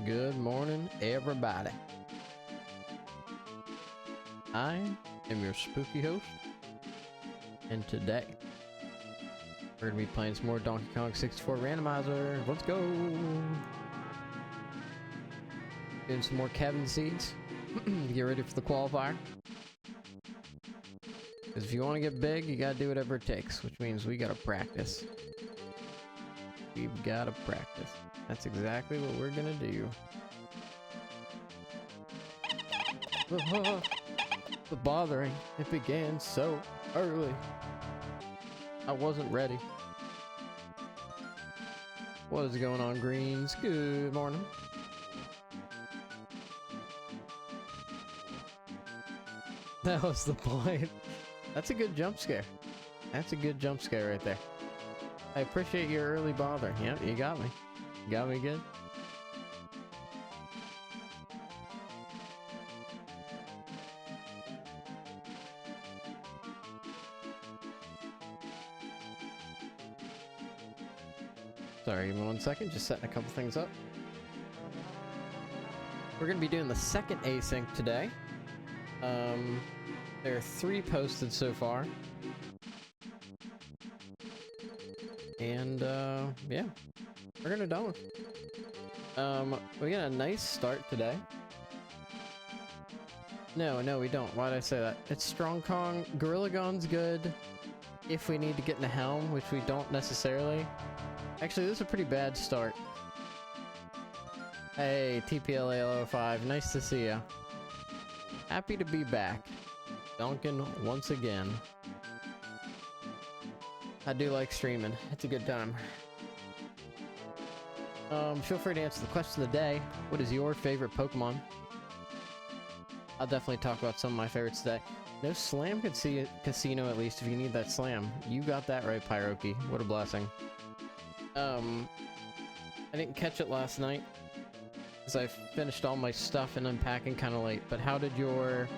Good morning, everybody. I am your spooky host, and today we're gonna be playing some more Donkey Kong 64 Randomizer. Let's go! Doing some more cabin seeds to get ready for the qualifier. Because if you want to get big, you gotta do whatever it takes, which means we gotta practice. We've gotta practice. That's exactly what we're gonna do. The bothering, it began so early. I wasn't ready. What is going on, Greens? Good morning. That was the point. That's a good jump scare. That's a good jump scare right there. I appreciate your early bother. Yep, you got me. You got me good. Sorry, give me 1 second. Just setting a couple things up. We're going to be doing the second async today. There are 3 posted so far. And, yeah. We're gonna done. We got a nice start today. No, we don't. Why'd I say that? It's Strong Kong. Gorilla Gon's good if we need to get in a helm, which we don't necessarily. Actually, this is a pretty bad start. Hey, TPLA05, nice to see ya. Happy to be back. Duncan once again. I do like streaming. It's a good time. Feel free to answer the question of the day. What is your favorite Pokemon? I'll definitely talk about some of my favorites today. No Slam Casino, at least, if you need that Slam. You got that right, Pyroki. What a blessing. I didn't catch it last night, because I finished all my stuff and unpacking kind of late. But how did your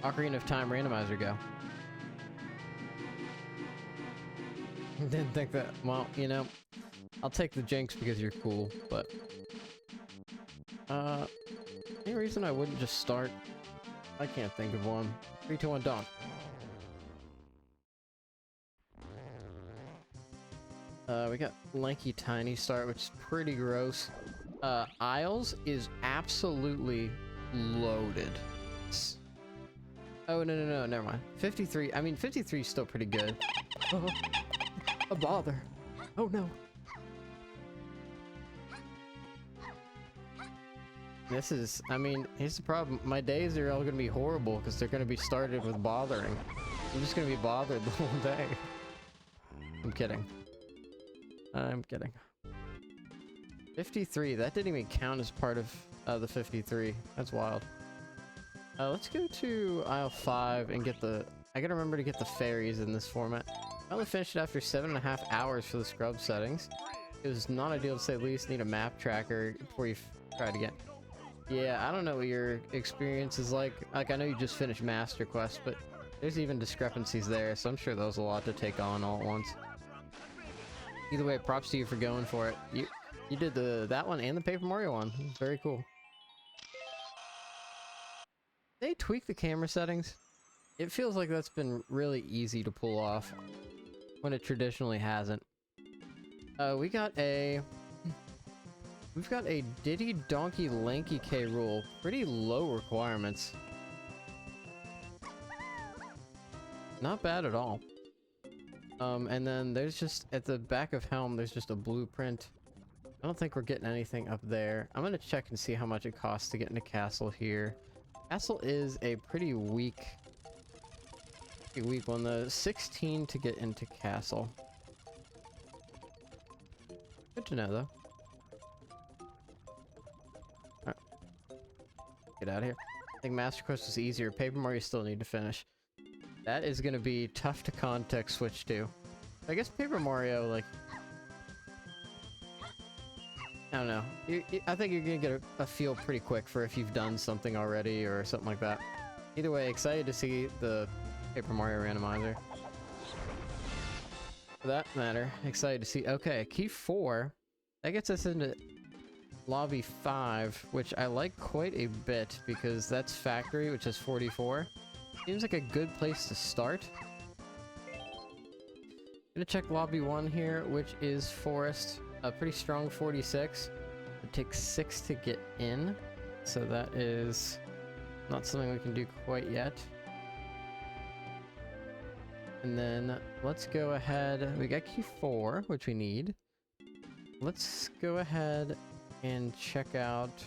Ocarina of Time randomizer go? Didn't think that. Well, you know, I'll take the jinx because you're cool, but any reason I wouldn't just start? I can't think of one. 3, 2, 1, donk. We got Lanky Tiny start, which is pretty gross. Isles is absolutely loaded. Oh, no, never mind. 53, I mean, 53 is still pretty good. Oh, a bother. Oh, no. This is, I mean, here's the problem. My days are all gonna be horrible because they're gonna be started with bothering. I'm just gonna be bothered the whole day. I'm kidding. I'm kidding. 53, that didn't even count as part of the 53. That's wild. Let's go to aisle 5 and get the... I gotta remember to get the fairies in this format. I only finished it after 7.5 hours for the scrub settings. It was not ideal to say the least. Need a map tracker before you try it again. Yeah, I don't know what your experience is like. Like, I know you just finished Master Quest, but there's even discrepancies there, so I'm sure that was a lot to take on all at once. Either way, props to you for going for it. You did that one and the Paper Mario one. Very cool. They tweak the camera settings. It feels like that's been really easy to pull off when it traditionally hasn't. We've got a Diddy Donkey Lanky K rule. Pretty low requirements. Not bad at all. And then there's just, at the back of Helm, there's just a blueprint. I don't think we're getting anything up there. I'm gonna check and see how much it costs to get into Castle here. Castle is a pretty weak one. The 16 to get into Castle. Good to know, though. Alright. Get out of here. I think Master Quest was easier. Paper Mario still need to finish. That is gonna be tough to context switch to. I guess Paper Mario, like... I don't know. I think you're gonna get a feel pretty quick for if you've done something already or something like that. Either way, excited to see the Paper Mario Randomizer. For that matter, excited to see... Okay, key 4. That gets us into lobby 5, which I like quite a bit because that's factory, which is 44. Seems like a good place to start. Gonna check lobby 1 here, which is forest. A pretty strong 46. It takes 6 to get in, so that is not something we can do quite yet. And then let's go ahead. We got Q4, which we need. Let's go ahead and check out.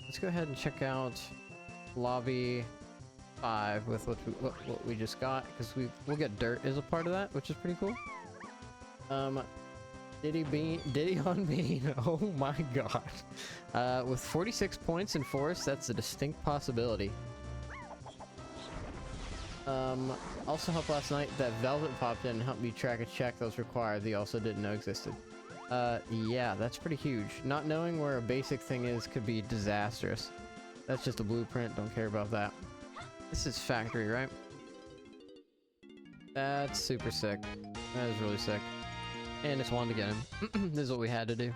Let's go ahead and check out lobby 5 with what we just got, because we'll get dirt as a part of that, which is pretty cool. Diddy on Bean. Oh my god. With 46 points in forest, that's a distinct possibility. Also helped last night that Velvet popped in and helped me track a check that was required that he also didn't know existed. Yeah, that's pretty huge. Not knowing where a basic thing is could be disastrous. That's just a blueprint, don't care about that. This is factory, right? That's super sick. That is really sick. And it's one to get him. This is what we had to do.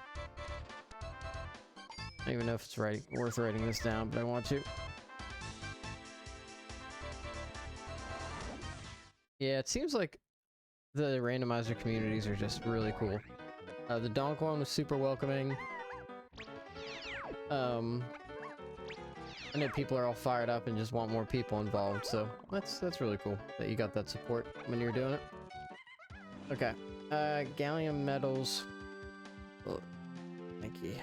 I don't even know if it's worth writing this down, but I want to. Yeah, it seems like the randomizer communities are just really cool. The Donk one was super welcoming. I know people are all fired up and just want more people involved, so that's really cool that you got that support when you're doing it. Okay, gallium metals. Oh, thank you.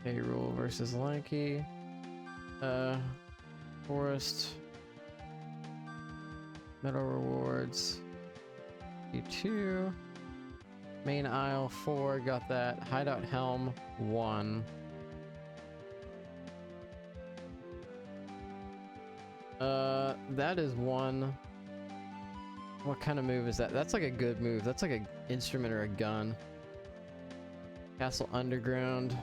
Payroll versus Lanky. Forest. Metal rewards. E2. Main aisle 4, got that. Hideout helm 1. That is 1. What kind of move is that? That's like a good move. That's like an instrument or a gun. Castle Underground.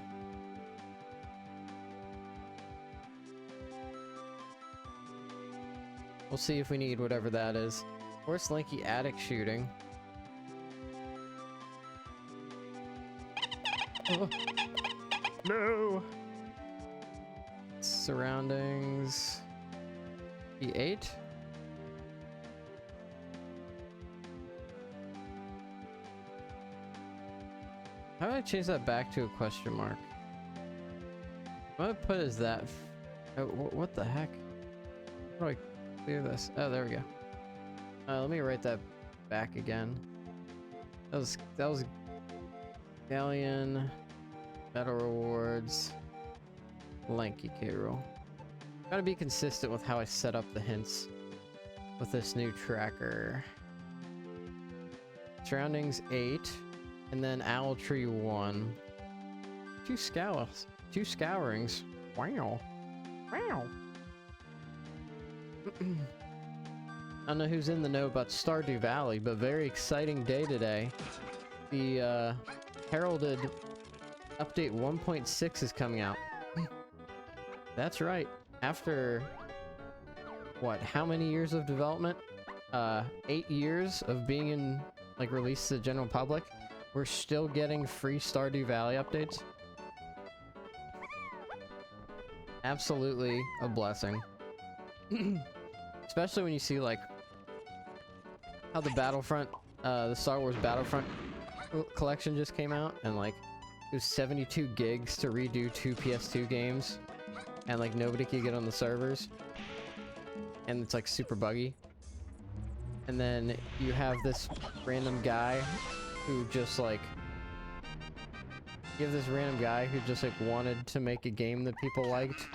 We'll see if we need whatever that is. Horse Lanky attic shooting. Oh. No! Surroundings. E8? How do I change that back to a question mark? What I put is that. Oh, what the heck? How do I clear this? Oh, there we go. Let me write that back again. That was Galleon, Metal Rewards, Lanky K-Roll. Gotta be consistent with how I set up the hints with this new tracker. Surroundings 8, and then Owl Tree 1. 2 scourings. Wow. Wow. I don't know who's in the know about Stardew Valley, but very exciting day today. The heralded update 1.6 is coming out. That's right. After what? How many years of development? 8 years of being in like released to the general public. We're still getting free Stardew Valley updates. Absolutely a blessing. Especially when you see like how the Battlefront, the Star Wars Battlefront collection just came out, and like it was 72 gigs to redo 2 PS2 games, and like nobody could get on the servers, and it's like super buggy. And then you have this random guy who just like wanted to make a game that people liked.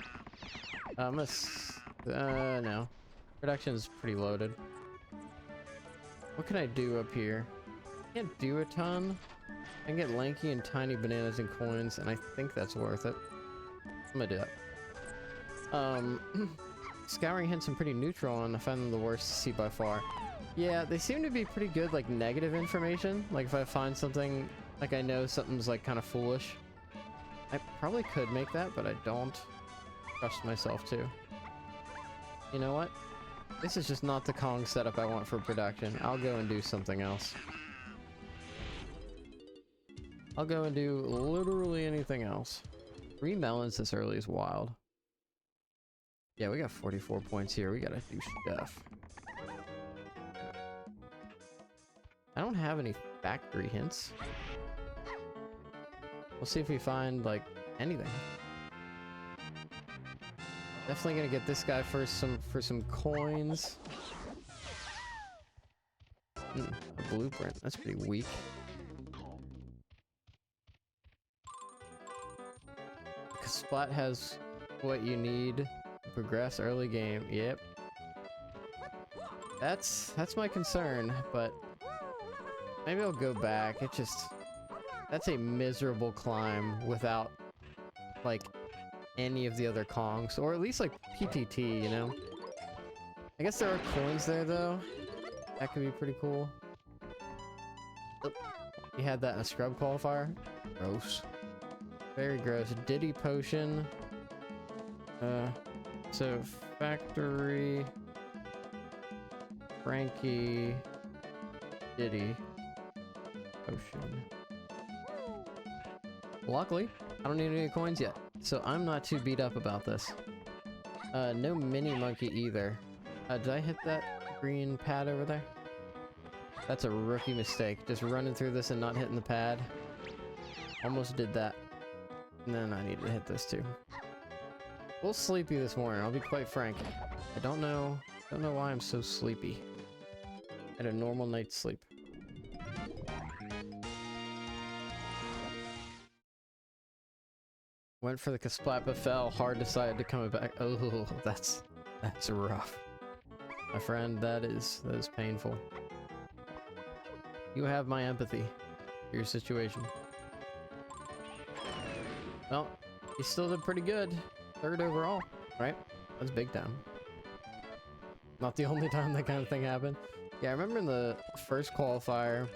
No. Production is pretty loaded. What can I do up here? Can't do a ton. I can get Lanky and tiny bananas and coins, and I think that's worth it. I'm gonna do that. Scouring hints I'm pretty neutral, and I find them the worst to see by far. Yeah, they seem to be pretty good, like, negative information. Like, if I find something, like, I know something's, like, kind of foolish. I probably could make that, but I don't trust myself to. You know what? This is just not the Kong setup I want for production. I'll go and do something else. I'll go and do literally anything else. 3 melons this early is wild. Yeah, we got 44 points here. We gotta do stuff. I don't have any factory hints. We'll see if we find, like, anything. Definitely gonna get this guy for some coins. A blueprint. That's pretty weak. Splat has what you need to progress early game. Yep. That's my concern, but maybe I'll go back. That's a miserable climb without like any of the other Kongs, or at least like PTT, you know? I guess there are coins there though. That could be pretty cool. Oh, you had that in a scrub qualifier? Gross. Very gross. Diddy potion. So factory, Frankie, Diddy potion. Luckily, I don't need any coins yet, so I'm not too beat up about this. No mini monkey either. Did I hit that green pad over there? That's a rookie mistake. Just running through this and not hitting the pad. Almost did that. And then I need to hit this too. A little sleepy this morning, I'll be quite frank. I don't know why I'm so sleepy. I had a normal night's sleep. Went for the Kasplat, fell, hard decided to come back. Oh, that's rough. My friend, that is painful. You have my empathy for your situation. Well, he still did pretty good. 3rd overall, right? That's big time. Not the only time that kind of thing happened. Yeah, I remember in the first qualifier,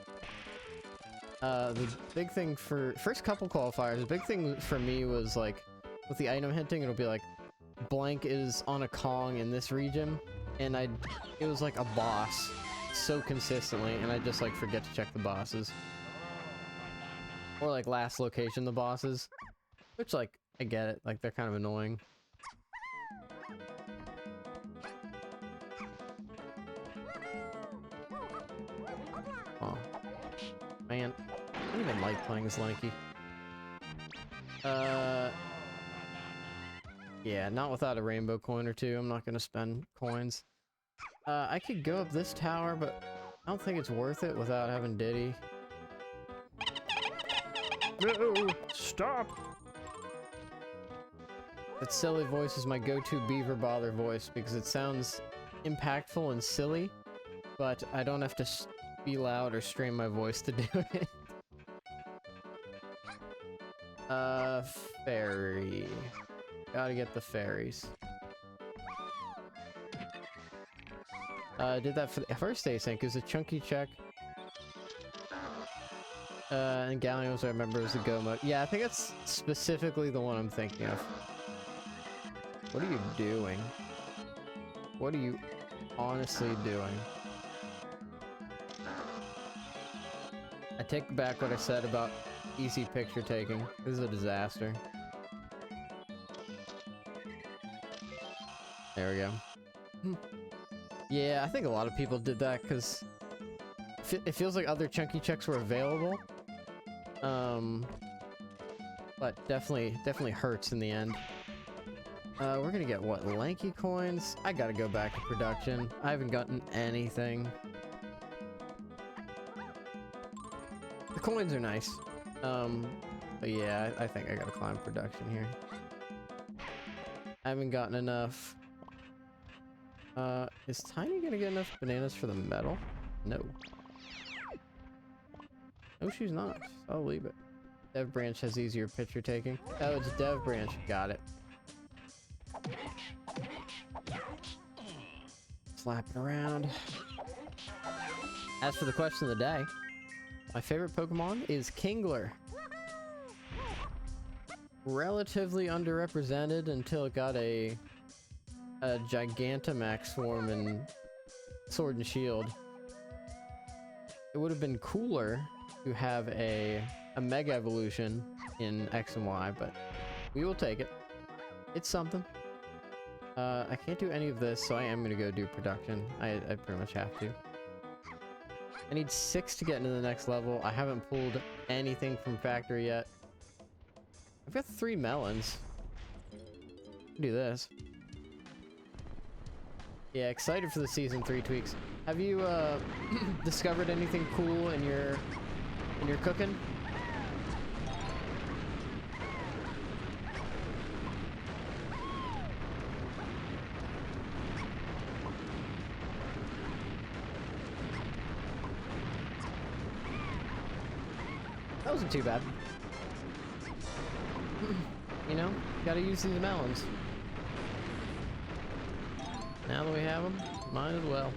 the big thing for first couple qualifiers, the big thing for me was like with the item hinting, it'll be like blank is on a Kong in this region, and it was like a boss so consistently, and I just like forget to check the bosses, or like last location the bosses, which like I get it, like they're kind of annoying. Oh man, I don't even like playing as Lanky. Yeah, not without a rainbow coin or two. I'm not gonna spend coins. I could go up this tower, but I don't think it's worth it without having Diddy. No, stop! That silly voice is my go-to beaver bother voice because it sounds impactful and silly, but I don't have to be loud or strain my voice to do it. Fairy. Gotta get the fairies. Did that for the first async. It was a chunky check. And Gallios, I remember, was the go mode. Yeah, I think that's specifically the one I'm thinking of. What are you doing? What are you honestly doing? I take back what I said about easy picture taking. This is a disaster. There we go. Yeah, I think a lot of people did that because it feels like other chunky checks were available. But definitely hurts in the end. We're gonna get what, lanky coins? I gotta go back to production. I haven't gotten anything. The coins are nice. But yeah, I think I gotta climb production here. I haven't gotten enough. Is Tiny gonna get enough bananas for the medal? No. No, she's not. I'll leave it. Dev branch has easier picture taking. Oh, it's Dev branch. Got it. Slap it around. As for the question of the day, my favorite Pokemon is Kingler. Relatively underrepresented until it got a a Gigantamax form in Sword and Shield. It would have been cooler to have a Mega Evolution in X and Y, but we will take it. It's something. I can't do any of this, so I am gonna go do production. I pretty much have to. I need 6 to get into the next level. I haven't pulled anything from factory yet. I've got 3 melons. Do this. Yeah, excited for the season 3 tweaks. Have you discovered anything cool in your cooking? That wasn't too bad. You know, gotta use these melons. Now that we have them, might as well.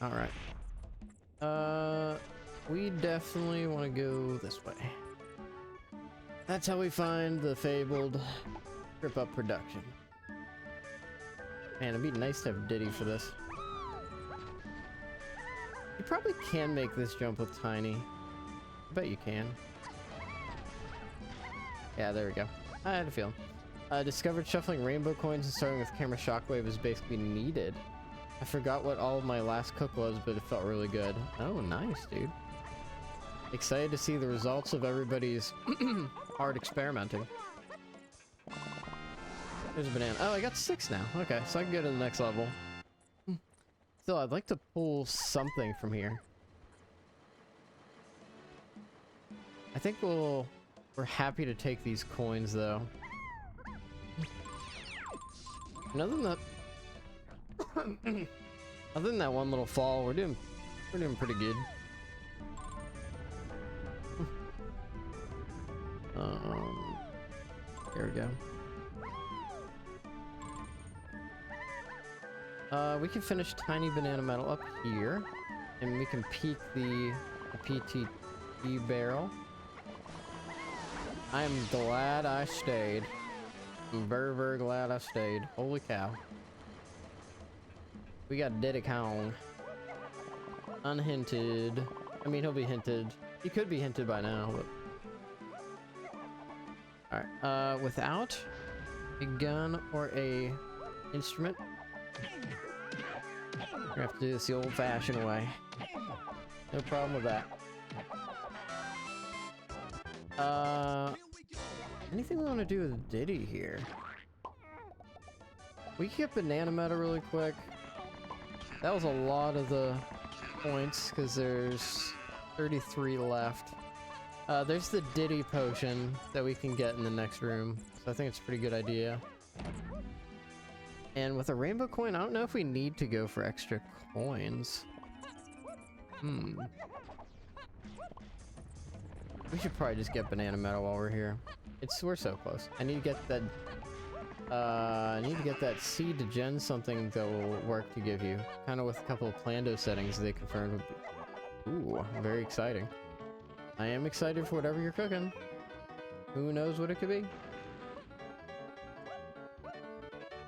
Alright. We definitely want to go this way. That's how we find the fabled Trip Up production. Man, it'd be nice to have Diddy for this. You probably can make this jump with Tiny. I bet you can. Yeah, there we go. I had a feeling. Discovered shuffling rainbow coins and starting with camera shockwave is basically needed. I forgot what all of my last cook was, but it felt really good. Oh, nice, dude. Excited to see the results of everybody's hard experimenting. There's a banana. Oh, I got 6 now. Okay, so I can go to the next level. Still, I'd like to pull something from here. I think we're happy to take these coins, though. And other than that, other than that one little fall, we're doing pretty good. There we go. We can finish Tiny Banana Metal up here, and we can peek the PTT barrel. I am glad I stayed. I'm very, very glad I stayed. Holy cow. We got Diddy Kong. Unhinted. I mean, he'll be hinted. He could be hinted by now, but... Alright, without a gun or a instrument, we're gonna have to do this the old-fashioned way. No problem with that. Anything we want to do with Diddy here? We can get Banana Metal really quick. That was a lot of the points, because there's 33 left. There's the Diddy potion that we can get in the next room, so I think it's a pretty good idea. And with a rainbow coin, I don't know if we need to go for extra coins. We should probably just get Banana Metal while we're here. We're so close. I need to get that. I need to get that seed to gen something that will work to give you. Kind of with a couple of Plando settings they confirmed would be. Ooh, very exciting. I am excited for whatever you're cooking. Who knows what it could be?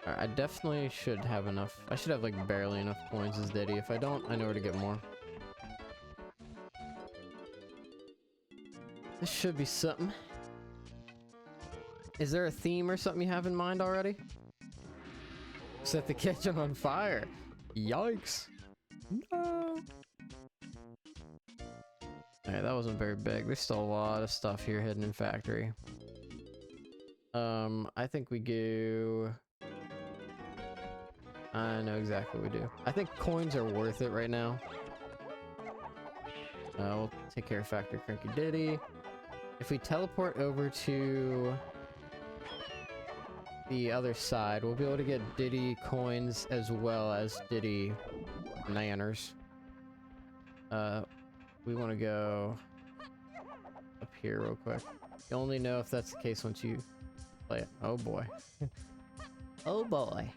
Alright, I definitely should have enough. I should have like barely enough coins as Diddy. If I don't, I know where to get more. This should be something. Is there a theme or something you have in mind already? Set the kitchen on fire. Yikes. No. Alright, that wasn't very big. There's still a lot of stuff here hidden in factory. I think we go... I know exactly what we do. I think coins are worth it right now. We'll take care of Factory Cranky Diddy. If we teleport over to the other side, we'll be able to get Diddy coins as well as Diddy nanners. We want to go up here real quick. You only know if that's the case once you play it. Oh boy. Oh boy.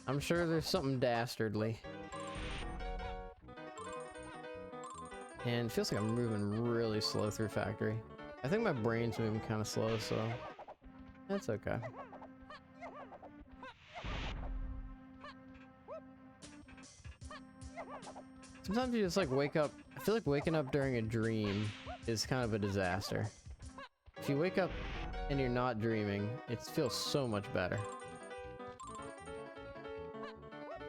I'm sure there's something dastardly. And it feels like I'm moving really slow through factory. I think my brain's moving kind of slow, so that's okay. Sometimes you just like wake up. I feel like waking up during a dream is kind of a disaster. If you wake up and you're not dreaming, it feels so much better.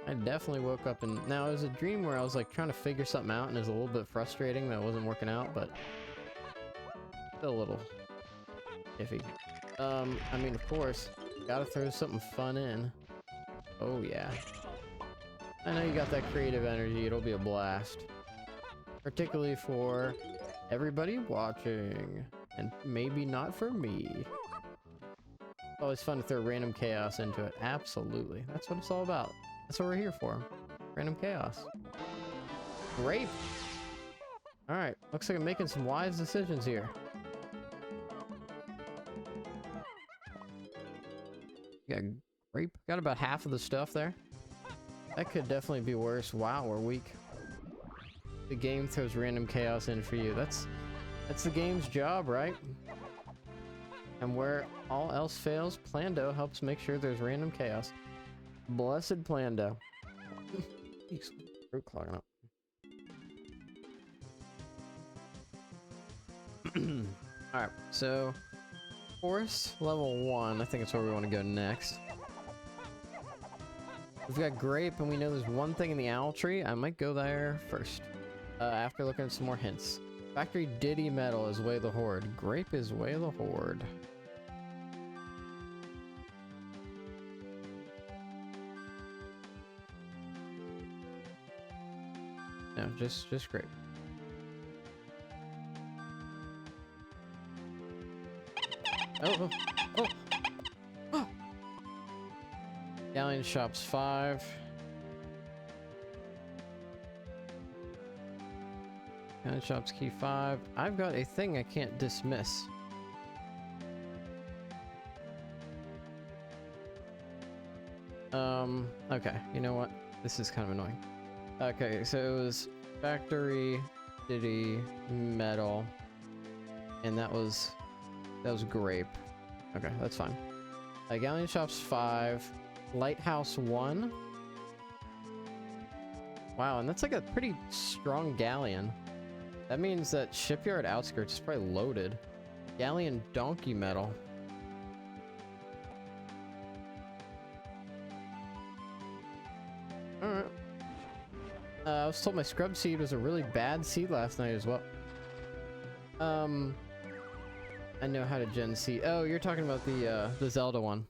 I definitely woke up and now it was a dream where I was like trying to figure something out and it was a little bit frustrating that it wasn't working out, but still a little iffy. I mean, of course, gotta throw something fun in. Oh yeah. I know you got that creative energy, it'll be a blast. Particularly for everybody watching. And maybe not for me. It's always fun to throw random chaos into it. Absolutely. That's what it's all about. That's what we're here for. Random chaos. Grape! Alright, looks like I'm making some wise decisions here. Got grape. Got about half of the stuff there. That could definitely be worse. Wow, we're weak. The game throws random chaos in for you. That's the game's job, right? And where all else fails, Plando helps make sure there's random chaos. Blessed Plando. Fruit clogging up. Alright, so forest level 1, I think it's where we want to go next. We've got grape and we know there's one thing in the owl tree. I might go there first. After looking at some more hints. Factory Diddy Metal is Way of the Horde. Grape is Way of the Horde. No, just grape. Oh, oh, oh! Galleon Shops 5. Galleon Shops key 5. I've got a thing I can't dismiss. Okay, you know what? This is kind of annoying. Okay, so it was Factory Diddy Metal, and that was grape. Okay, that's fine. Galleon Shops 5, Lighthouse 1. Wow, and that's like a pretty strong galleon. That means that Shipyard Outskirts is probably loaded. Galleon Donkey Metal. Alright. I was told my scrub seed was a really bad seed last night as well. I know how to gen seed. Oh, you're talking about the Zelda one.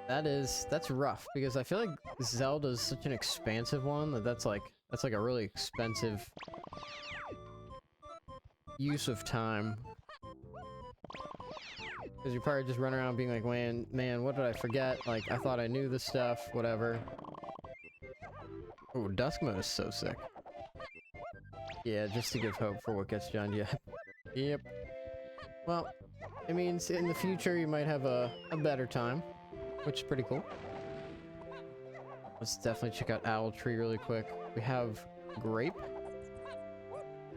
That's rough because I feel like Zelda is such an expansive one that's like a really expensive use of time. Because you probably just run around being like, man, what did I forget? Like, I thought I knew this stuff, whatever. Oh, Dusk Mode is so sick. Yeah, just to give hope for what gets done, yeah. Yep. Well, it means in the future you might have a better time, which is pretty cool. Let's definitely check out Owl Tree really quick. We have grape.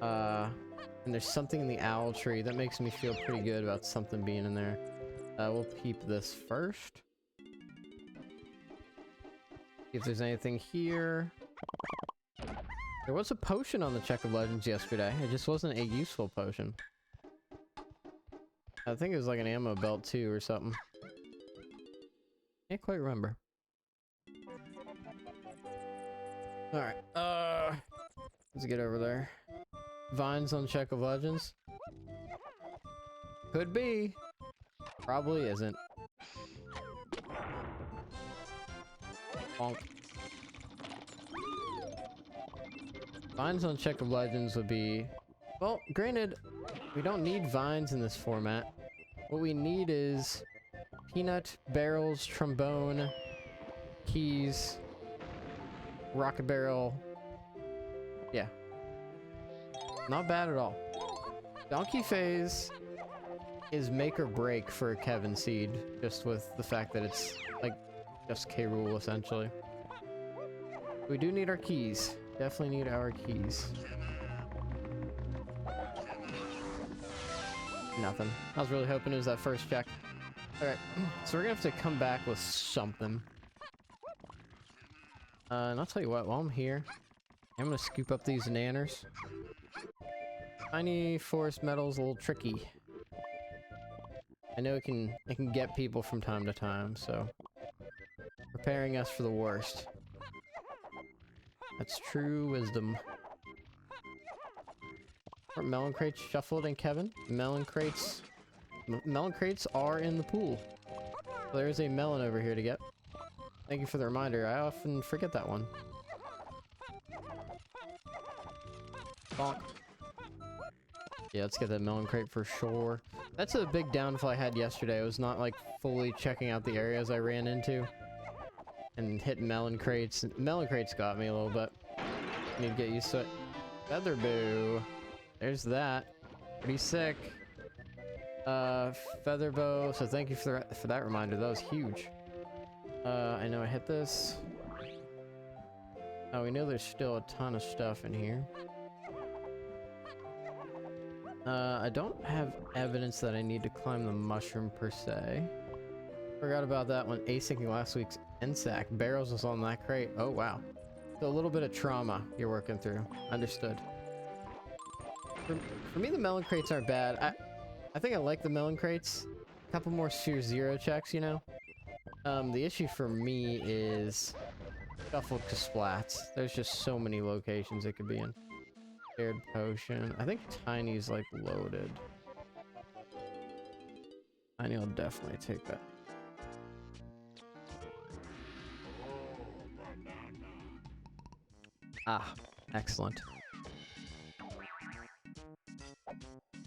And there's something in the Owl Tree that makes me feel pretty good about something being in there. We'll peep this first. See if there's anything here. There was a potion on the Check of Legends yesterday. It just wasn't a useful potion. I think it was like an ammo belt too or something. Can't quite remember. Alright, let's get over there. Vines on Check of Legends. Could be. Probably isn't. Bonk. Vines on Check of Legends would be... Well, granted, we don't need vines in this format. What we need is peanut, barrels, trombone, keys, rocket barrel. Yeah. Not bad at all. Donkey Phase is make or break for Kevin Seed, just with the fact that it's like just K. Rool essentially. We do need our keys. definitely need our keys. Nothing. I was really hoping it was that first check. Alright, so we're gonna have to come back with something. And I'll tell you what, while I'm here, I'm gonna scoop up these nanners. Tiny forest metal's a little tricky. I know it can get people from time to time, so preparing us for the worst. That's true wisdom. Are melon crates shuffled in Kevin? Melon crates are in the pool. There's a melon over here to get. Thank you for the reminder. I often forget that one. Bonk. Yeah, let's get that melon crate for sure. That's a big downfall I had yesterday. I was not like fully checking out the areas I ran into and hitting melon crates. Melon crates got me a little bit. Need to get used to it. Feather boo. There's that. Pretty sick. Feather bow. So thank you for that reminder. That was huge. I know I hit this. Oh, we know there's still a ton of stuff in here. I don't have evidence that I need to climb the mushroom per se. Forgot about that when asyncing last week's NSAC. Barrels was on that crate. Oh, wow. So a little bit of trauma you're working through. Understood. For me, the melon crates aren't bad. I think I like the melon crates. A couple more Sphere Zero checks, you know? The issue for me is shuffled to splats. There's just so many locations it could be in. Scared potion. I think Tiny's like loaded. Tiny will definitely take that. Ah, excellent.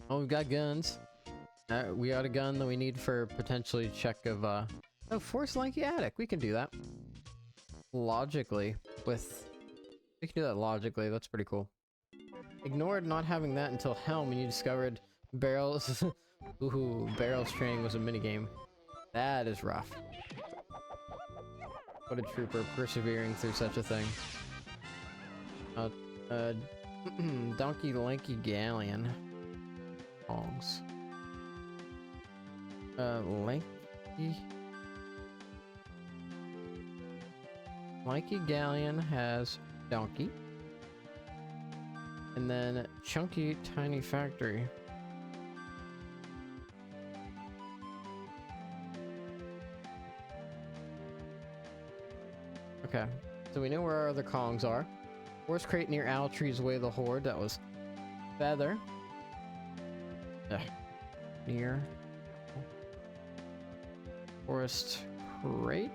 Oh, we've got guns. We got a gun that we need for potentially check of, oh, Force Lanky Attic. We can do that. Logically, we can do that logically. That's pretty cool. Ignored not having that until Helm when you discovered barrels. Ooh, barrels training was a minigame. That is rough. What a trooper persevering through such a thing. Donkey Lanky Galleon. Songs. Lanky Galleon has Donkey. And then Chunky Tiny Factory. Okay, so we know where our other Kongs are. Forest crate near Owl Tree's Way of the Horde. That was Feather. Near Forest crate.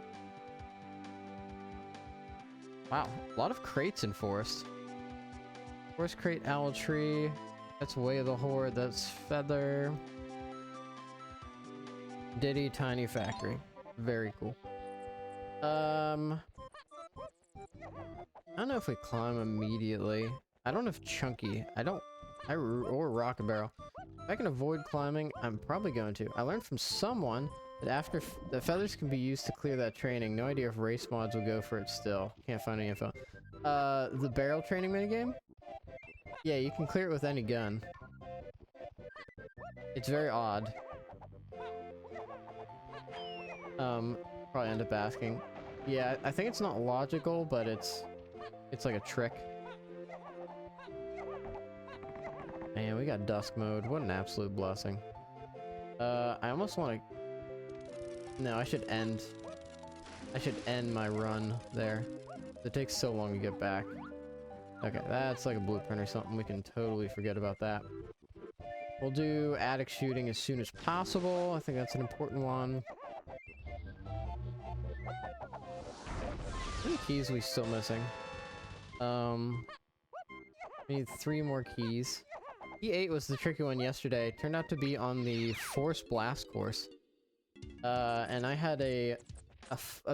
Wow, a lot of crates in Forest. Forest crate, Owl Tree. That's Way of the Horde. That's Feather. Diddy Tiny Factory. Very cool. I don't know if we climb immediately. I don't know if Chunky. Or Rocket Barrel. If I can avoid climbing, I'm probably going to. I learned from someone that after the feathers can be used to clear that training. No idea if race mods will go for it still. Can't find any info. The barrel training minigame? Yeah, you can clear it with any gun. It's very odd. Probably end up asking. Yeah, I think it's not logical, but it's like a trick. Man, we got dusk mode. What an absolute blessing. I almost want to... No, I should end my run there. It takes so long to get back. Okay, that's like a blueprint or something. We can totally forget about that. We'll do attic shooting as soon as possible. I think that's an important one. How many keys are we still missing? We need 3 more keys. Key 8 was the tricky one yesterday. Turned out to be on the Force Blast course. And I had a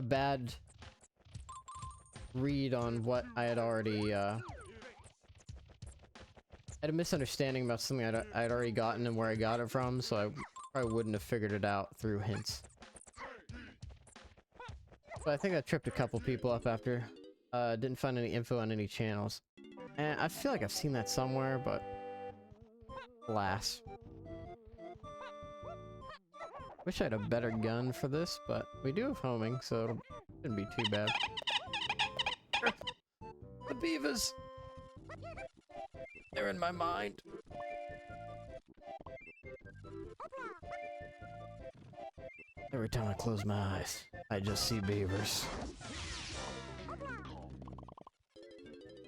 bad read on what I had already, I had a misunderstanding about something I'd already gotten and where I got it from, so I probably wouldn't have figured it out through hints. But I think I tripped a couple people up after Didn't find any info on any channels. And I feel like I've seen that somewhere, but alas. Wish I had a better gun for this, but we do have homing, so it shouldn't be too bad. The beavers! They're in my mind. Every time I close my eyes, I just see beavers.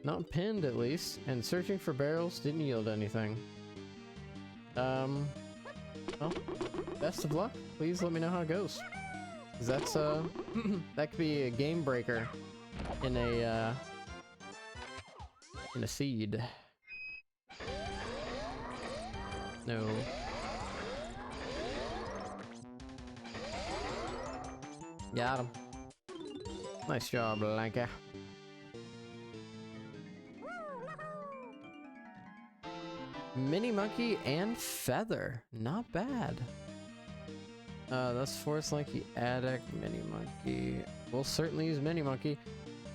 Not pinned, at least, and searching for barrels didn't yield anything. Well, best of luck. Please let me know how it goes. 'Cause that's, that could be a game breaker in a seed. No. Got him. Nice job, Lanka. Mini monkey and feather. Not bad. That's Forest Lanky Addict, Mini Monkey. We'll certainly use Mini Monkey.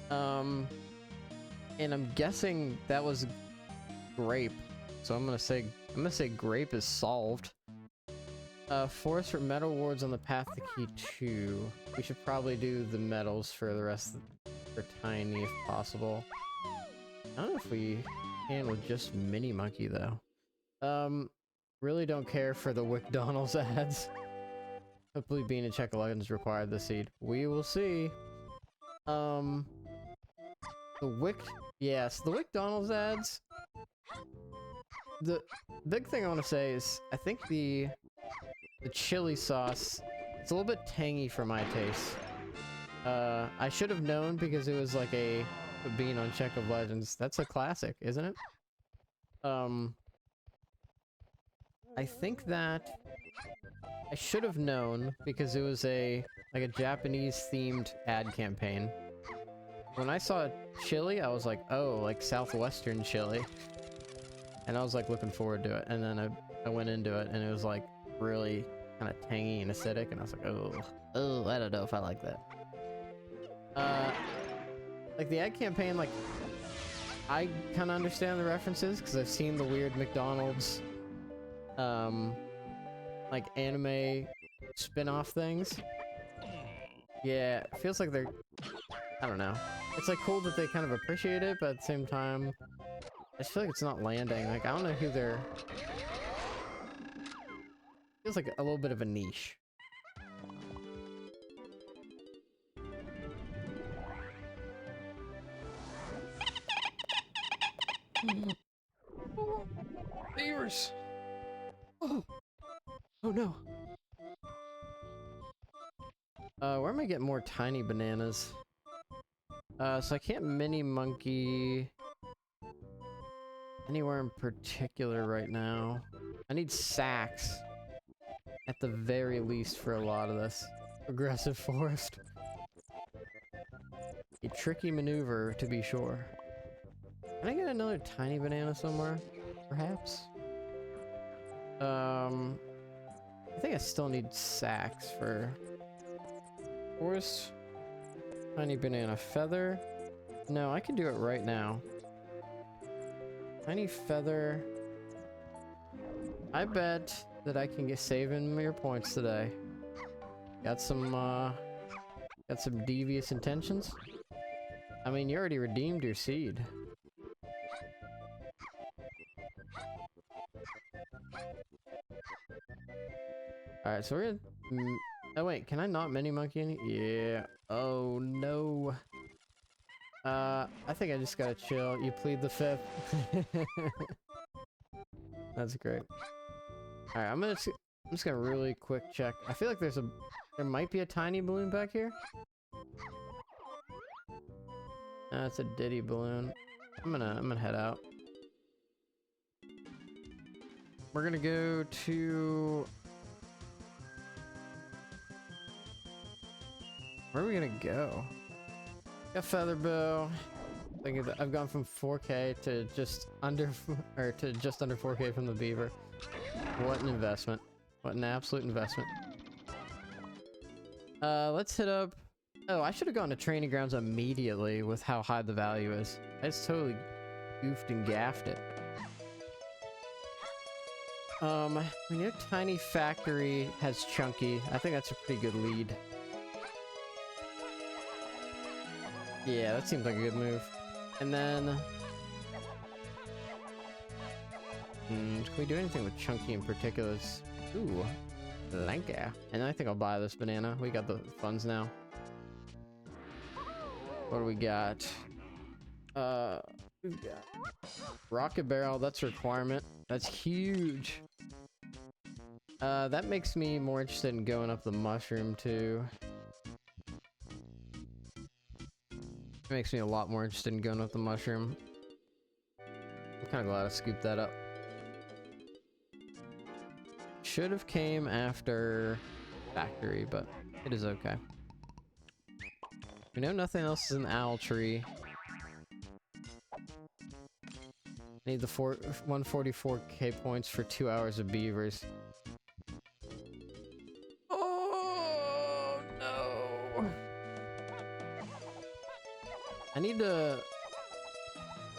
And I'm guessing that was grape. So I'm gonna say grape is solved. Forest for metal wards on the path to key 2. We should probably do the metals for the rest for tiny if possible. I don't know if we can with just Mini Monkey though. Really don't care for the McDonald's ads. Hopefully being a check legends required the seed. We will see. The McDonald's ads. The big thing I want to say is I think the chili sauce, it's a little bit tangy for my taste. I should have known because it was like a bean on Check of Legends. That's a classic, isn't it? I think that I should have known because it was like a Japanese themed ad campaign. When I saw chili, I was like, oh, like southwestern chili. And I was like looking forward to it. And then I went into it and it was like really kind of tangy and acidic, and I was like, oh, I don't know if I like that. Like the ad campaign, like I kind of understand the references because I've seen the weird McDonald's like anime spin-off things. Yeah, it feels like they're, I don't know. It's like cool that they kind of appreciate it, but at the same time, I just feel like it's not landing. Like, I don't know who they're... Feels like a little bit of a niche. Beavers! Oh no. Where am I getting more tiny bananas? So I can't mini monkey anywhere in particular right now. I need sacks at the very least for a lot of this. Aggressive forest. A tricky maneuver to be sure. Can I get another tiny banana somewhere? Perhaps? I think I still need sacks for forest. Tiny banana feather. No, I can do it right now. Tiny feather. I bet that I can get saving your points today. Got some devious intentions. I mean, you already redeemed your seed. Alright, so we're gonna... Oh wait, can I not mini monkey any? Yeah. Oh no. I think I just gotta chill. You plead the fifth. That's great. Alright, I'm just gonna really quick check. I feel like there might be a tiny balloon back here. That's a Diddy balloon. I'm gonna head out. We're gonna go to... Where are we gonna go? Got feather bow. I've gone from 4K to just under, or to just under 4K from the beaver. What an investment! What an absolute investment! Let's hit up Oh, I should have gone to training grounds immediately with how high the value is. I just totally goofed and gaffed it. We know Tiny Factory has Chunky. I think that's a pretty good lead. Yeah, that seems like a good move. And then... can we do anything with Chunky in particular? Ooh, Lanka. And I think I'll buy this banana. We got the funds now. What do we got? We've got Rocket Barrel. That's a requirement. That's huge. That makes me more interested in going up the mushroom too. It makes me a lot more interested in going up the mushroom. I'm kind of glad I scooped that up. Should have came after Factory, but it is okay. We know nothing else is in the owl tree. Need the 144k points for 2 hours of beavers. Oh no! I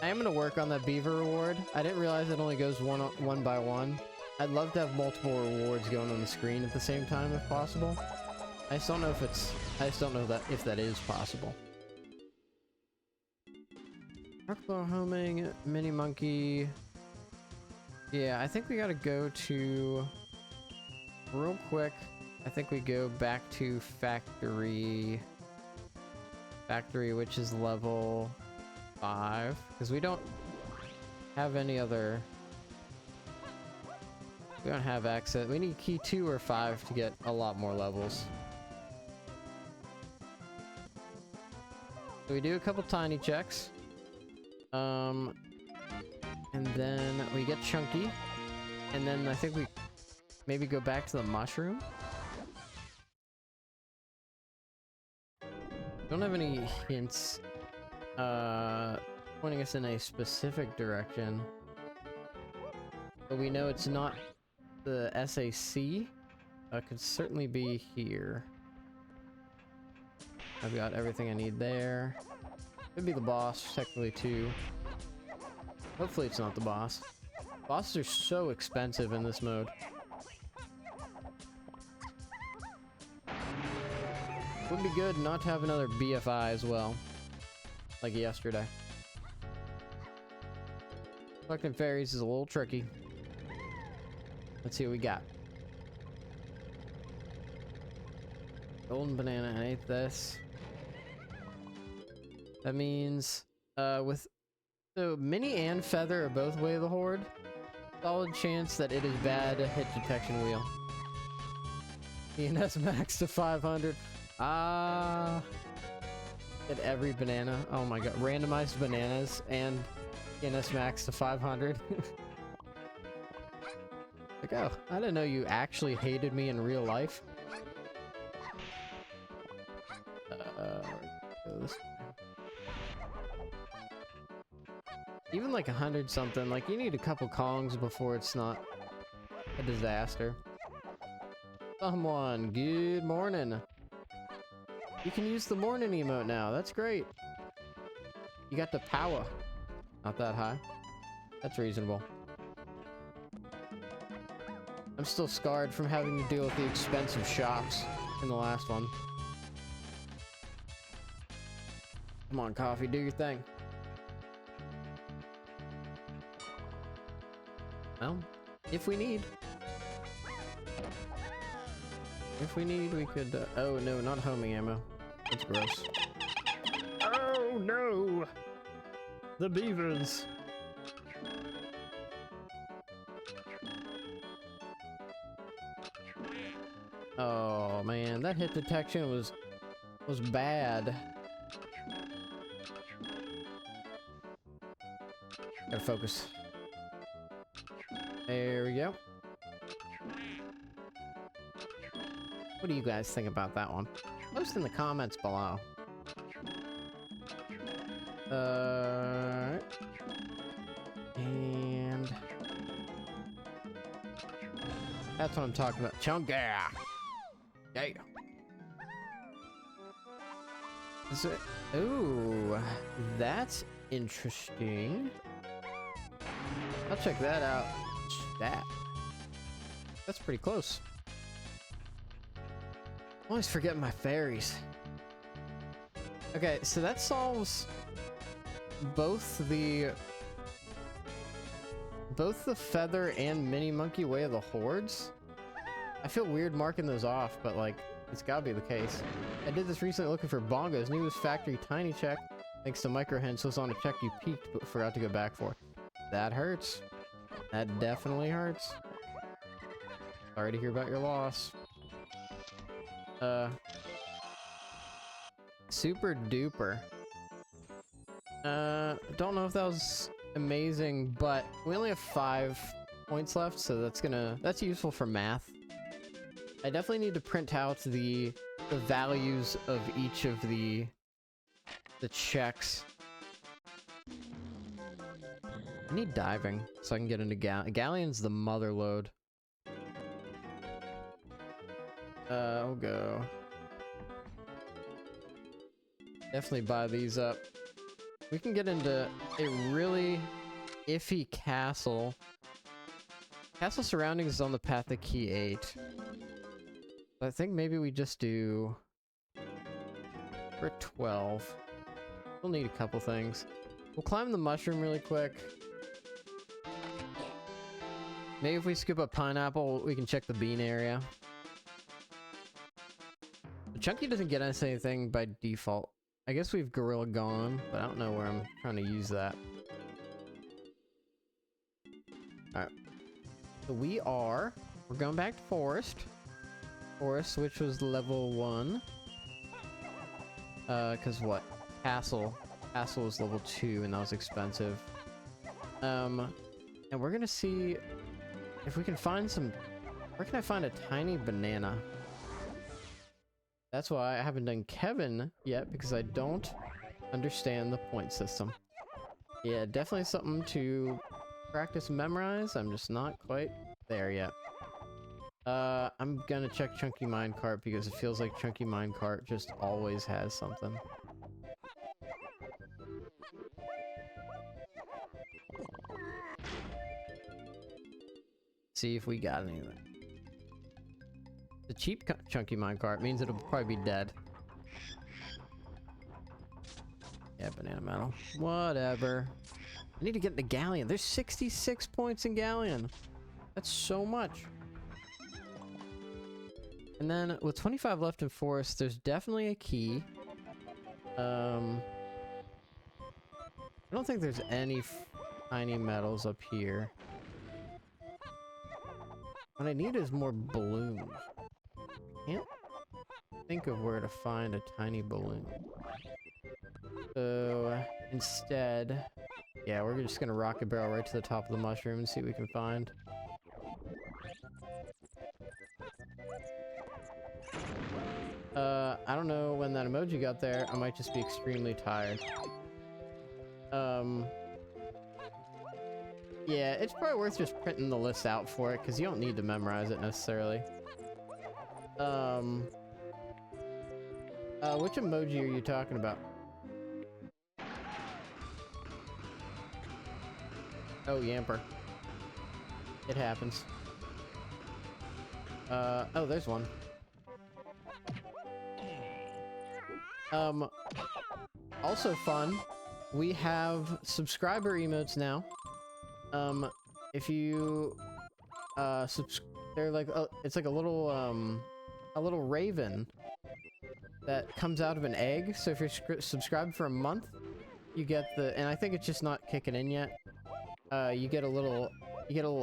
am gonna work on that beaver reward. I didn't realize it only goes one by one. I'd love to have multiple rewards going on the screen at the same time if possible. I just don't know if that is possible. Rockbar homing, mini monkey. Yeah, I think we gotta go to real quick. I think we go back to factory, which is level 5, because we don't have any other. We don't have access. We need key 2 or 5 to get a lot more levels. So we do a couple tiny checks. And then we get Chunky. And then I think we maybe go back to the mushroom. Don't have any hints pointing us in a specific direction. But we know it's not the SAC. Could certainly be here. I've got everything I need there. Could be the boss, technically, too. Hopefully it's not the boss. Bosses are so expensive in this mode. Would be good not to have another BFI as well. Like yesterday. Collecting fairies is a little tricky. Let's see what we got. Golden banana, I ate this. That means, so Mini and Feather are both Way of the Horde. Solid chance that it is bad hit detection wheel. ENS max to 500. Get every banana. Oh my god. Randomized bananas and ENS max to 500. Like, oh, I didn't know you actually hated me in real life. Go this way. Even like 100 something, like you need a couple Kongs before it's not a disaster. Someone, good morning. You can use the morning emote now, that's great. You got the power. Not that high. That's reasonable. I'm still scarred from having to deal with the expensive shops in the last one. Come on, coffee, do your thing. Well, if we need. If we need, we could, oh no, not homing ammo. That's gross. Oh no! The beavers! Oh man, that hit detection was bad. Gotta focus. There we go. What do you guys think about that one? Post in the comments below. And that's what I'm talking about. Chunky! Yeah. Is it? Ooh, that's interesting. I'll check that out. That's pretty close. Always forgetting my fairies. Okay, so that solves both the feather and mini monkey way of the hordes. I feel weird marking those off, but like it's gotta be the case. I did this recently looking for bongos. Knew it was factory tiny check. Thanks to micro hints was on a check you peeked but forgot to go back for. That hurts. That definitely hurts. Sorry to hear about your loss. Super duper. Don't know if that was amazing, but we only have 5 points left, so that's useful for math. I definitely need to print out the values of each of the checks. I need diving so I can get into Galleon's the mother load. I'll go. Definitely buy these up. We can get into a really iffy castle. Castle surroundings is on the path to key 8. I think maybe we just do for 12. We'll need a couple things. We'll climb the mushroom really quick. Maybe if we scoop up pineapple, we can check the bean area. Chunky doesn't get us anything by default. I guess we've Gorilla gone, but I don't know where I'm trying to use that. Alright. So we're going back to Forest. Forest, which was level 1. Cause what? Castle was level 2 and that was expensive. And we're gonna see if we can find some... Where can I find a tiny banana? That's why I haven't done Kevin yet, because I don't understand the point system. Yeah, definitely something to practice and memorize. I'm just not quite there yet. I'm gonna check Chunky Minecart because it feels like Chunky Minecart just always has something. See if we got anything. The cheap Chunky Minecart means it'll probably be dead. Yeah, banana metal. Whatever. I need to get into Galleon. There's 66 points in Galleon. That's so much. And then with 25 left in Forest, there's definitely a key. I don't think there's any tiny metals up here. What I need is more balloons. Can't think of where to find a tiny balloon. So instead, yeah, we're just gonna rocket barrel right to the top of the mushroom and see what we can find. I don't know when that emoji got there. I might just be extremely tired. Yeah, it's probably worth just printing the list out for it, because you don't need to memorize it necessarily. Which emoji are you talking about? Oh, Yamper. It happens. Oh, there's one. Also fun, we have subscriber emotes now. If you, they're like, it's like a little raven that comes out of an egg. So if you're subscribed for a month, you get and I think it's just not kicking in yet. You get a little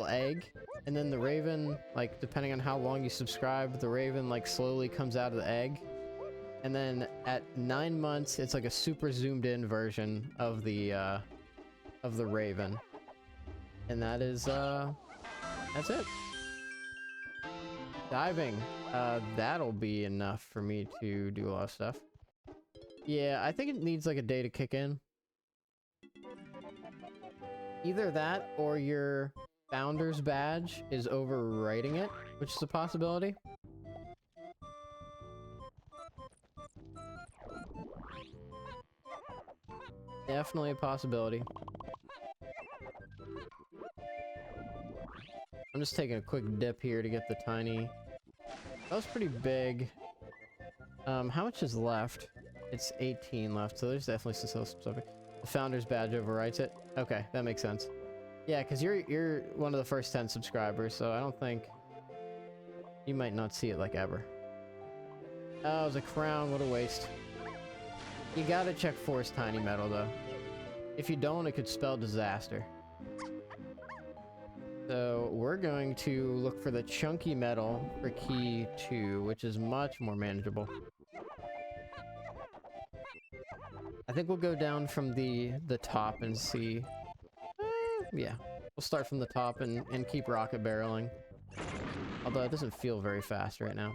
egg, and then the raven, like, depending on how long you subscribe, the raven, like, slowly comes out of the egg. And then at 9 months, it's like a super zoomed in version of the raven. And that is, that's it. Diving. That'll be enough for me to do a lot of stuff. Yeah, I think it needs like a day to kick in. Either that or your founder's badge is overwriting it, which is a possibility. Definitely a possibility. I'm just taking a quick dip here to get the tiny. That was pretty big. How much is left? It's 18 left, so there's definitely some stuff. The founder's badge overwrites it. Okay, that makes sense. Yeah, because you're one of the first 10 subscribers, so I don't think you might not see it like ever. Oh, it was a crown. What a waste. You gotta check Forest Tiny Metal, though. If you don't, it could spell disaster. So we're going to look for the chunky metal for key 2, which is much more manageable. I think we'll go down from the top and see. Yeah, we'll start from the top and keep rocket barreling. Although it doesn't feel very fast right now.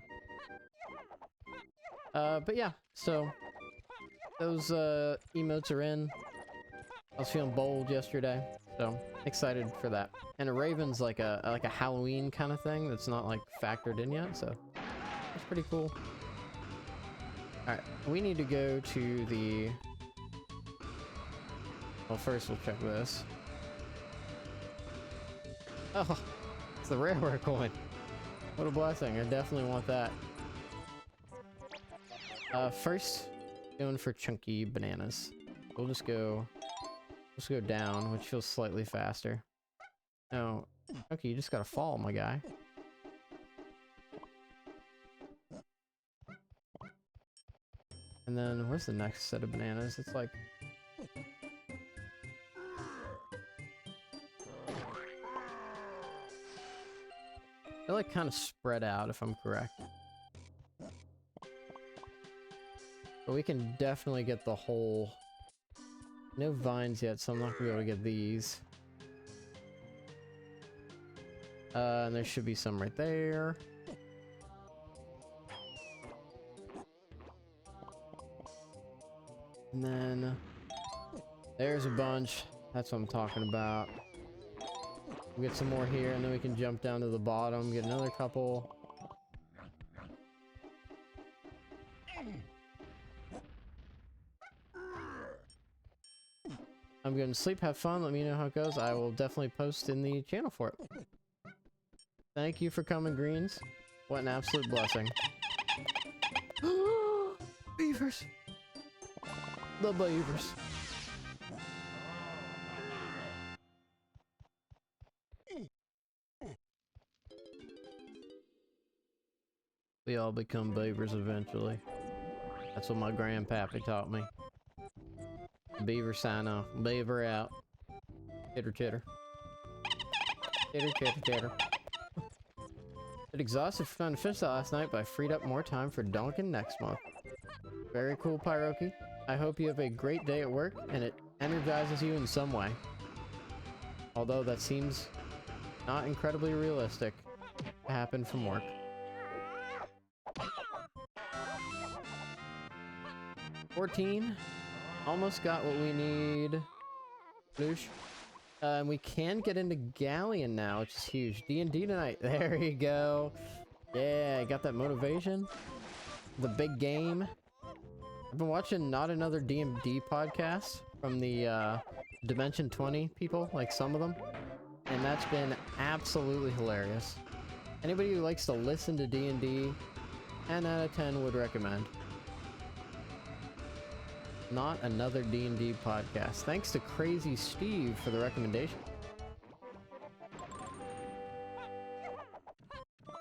But yeah, so those emotes are in. I was feeling bold yesterday, so excited for that. And a raven's like a Halloween kind of thing that's not like factored in yet, so that's pretty cool. All right, we need to go to the. Well, first we'll check this. Oh, it's the rareware coin. What a blessing! I definitely want that. First, going for chunky bananas. We'll just go down, which feels slightly faster. No, okay, you just gotta fall, my guy. And then where's the next set of bananas? It's like. They're like kind of spread out, if I'm correct. But we can definitely get the whole. No vines yet, so I'm not gonna be able to get these. And there should be some right there. And then there's a bunch. That's what I'm talking about. We'll get some more here, and then we can jump down to the bottom, get another couple. I'm going to sleep, have fun, let me know how it goes. I will definitely post in the channel for it. Thank you for coming, Greens. What an absolute blessing. Beavers! The beavers. We all become beavers eventually. That's what my grandpappy taught me. Beaver sign off. Beaver out. Chitter chitter. Chitter chitter chitter. Been exhausted from trying to finish that last night, but I freed up more time for Donkin next month. Very cool, Pyroki. I hope you have a great day at work and it energizes you in some way. Although that seems not incredibly realistic to happen from work. $14. Almost got what we need. Bloosh. And we can get into Galleon now, which is huge. D&D tonight. There you go. Yeah, got that motivation. The big game. I've been watching Not Another D&D podcast from the Dimension 20 people, like some of them. And that's been absolutely hilarious. Anybody who likes to listen to D&D, 10 out of 10 would recommend. Not Another D&D podcast. Thanks to Crazy Steve for the recommendation.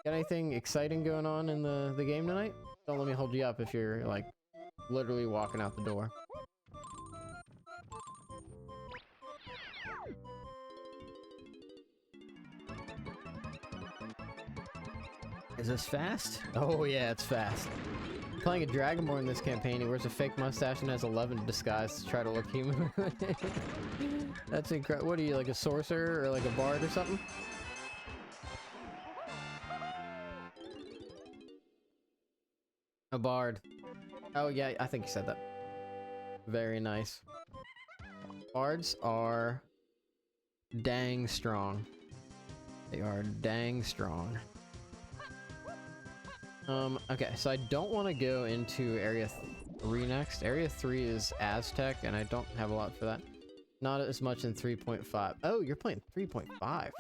Got anything exciting going on in the game tonight? Don't let me hold you up if you're like literally walking out the door. Is this fast? Oh yeah, it's fast. Playing a Dragonborn in this campaign, he wears a fake mustache and has 11 disguised to try to look human. That's incredible. What are you, like a sorcerer or like a bard or something? A bard. Oh yeah, I think you said that. Very nice. Bards are dang strong. They are dang strong. Okay, so I don't want to go into area 3 next. Area 3 is Aztec, and I don't have a lot for that. Not as much in 3.5. Oh, you're playing 3.5.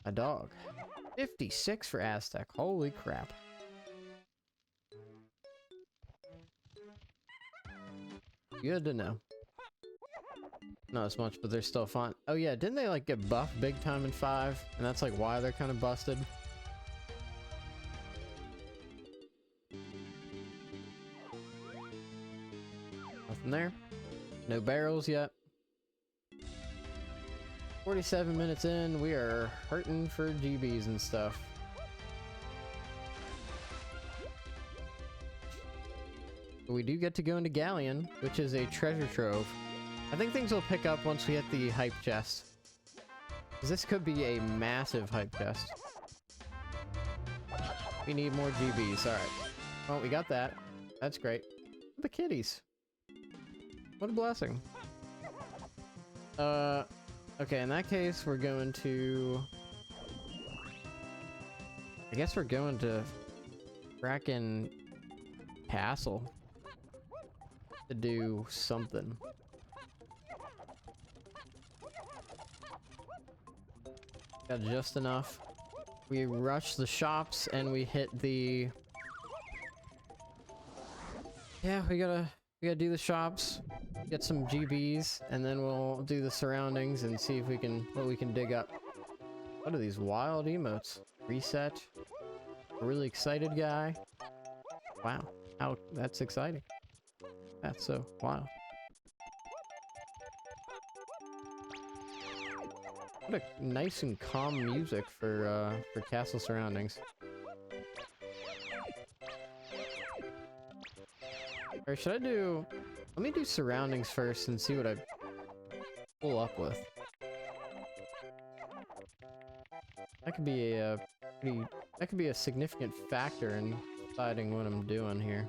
A dog. 56 for Aztec. Holy crap. Good to know. Not as much, but they're still fun. Oh yeah, didn't they like get buffed big time in 5? And that's like why they're kind of busted. Nothing there. No barrels yet. 47 minutes in, we are hurting for GBs and stuff. But we do get to go into Galleon, which is a treasure trove. I think things will pick up once we hit the hype chest. 'Cause this could be a massive hype chest. We need more GBs, alright. Well, we got that. That's great. The kitties. What a blessing. Okay, in that case, we're going to... I guess we're going to Kraken Castle to do something. Got just enough. We rush the shops and we hit the... Yeah, we gotta do the shops, get some GBs, and then we'll do the surroundings and see if we can, what we can dig up. What are these wild emotes? Reset. A really excited guy. Wow, how that's exciting. That's so wild. What a nice and calm music for castle surroundings. Or should I do... Let me do surroundings first and see what I pull up with. That could be a pretty... That could be a significant factor in deciding what I'm doing here.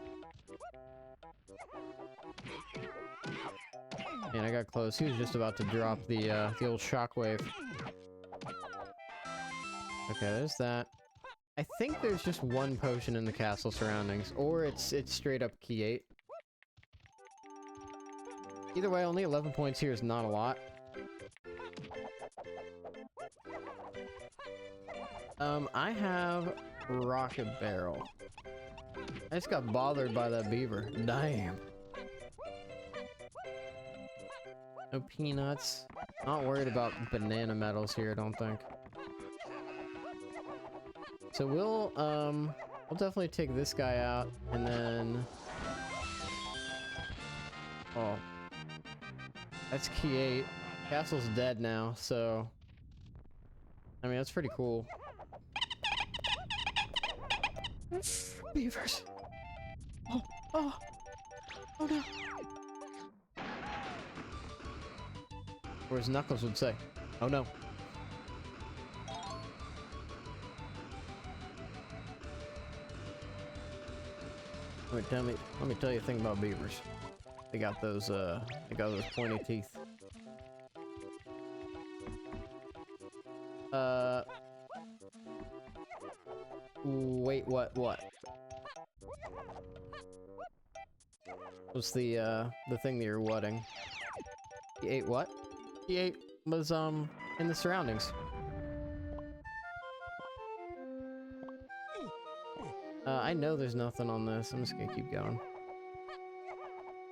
Man, I got close. He was just about to drop the old shockwave. Okay, there's that. I think there's just one potion in the castle surroundings, or it's straight up key 8. Either way, only 11 points here is not a lot. I have Rocket Barrel. I just got bothered by that beaver. Damn. No peanuts. Not worried about banana metals here, I don't think. So we'll definitely take this guy out, and then... Oh. That's key 8. Castle's dead now, so... I mean, that's pretty cool. Beavers! Oh! Oh! Oh no! Or as Knuckles would say, oh no. Wait, let me tell you a thing about beavers. They got those pointy teeth. Wait, what? What's the thing that you're whatting? He ate what? He ate was, in the surroundings. I know there's nothing on this. I'm just gonna keep going.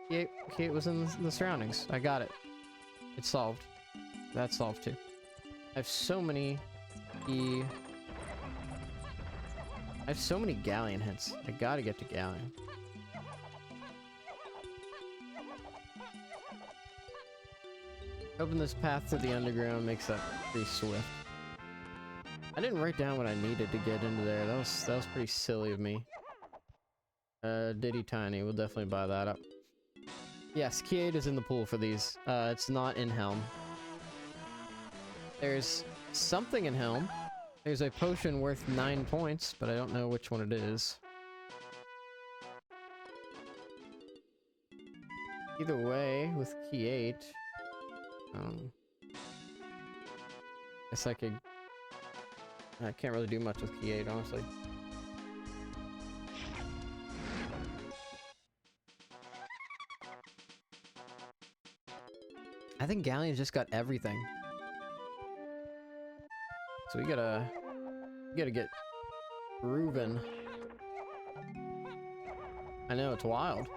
He was in the surroundings. I got it. It's solved. That's solved too. I have so many Galleon hits. I gotta get to Galleon. Hoping this path to the underground makes that pretty swift. I didn't write down what I needed to get into there. That was pretty silly of me. Diddy Tiny, we'll definitely buy that up. Yes, key 8 is in the pool for these. It's not in Helm. There's something in Helm. There's a potion worth 9 points, but I don't know which one it is. Either way, with key 8, guess I can't really do much with key 8, honestly. I think Galleon's just got everything. So we gotta get grooving. I know, it's wild.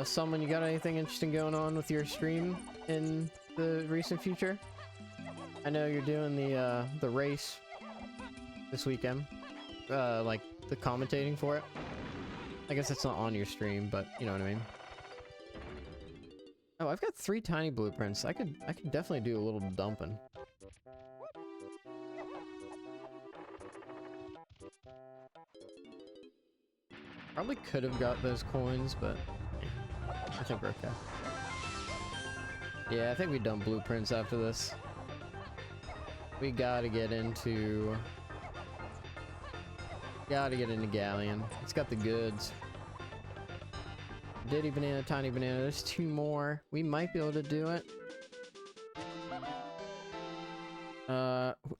Someone, you got anything interesting going on with your stream in the recent future? I know you're doing the race this weekend. Like the commentating for it. I guess it's not on your stream, but you know what I mean. Oh, I've got 3 tiny blueprints. I could definitely do a little dumping. Probably could have got those coins, but I think we're okay. Yeah, I think we dump blueprints after this. We gotta get into Galleon. It's got the goods. Diddy banana, tiny banana. There's 2 more. We might be able to do it.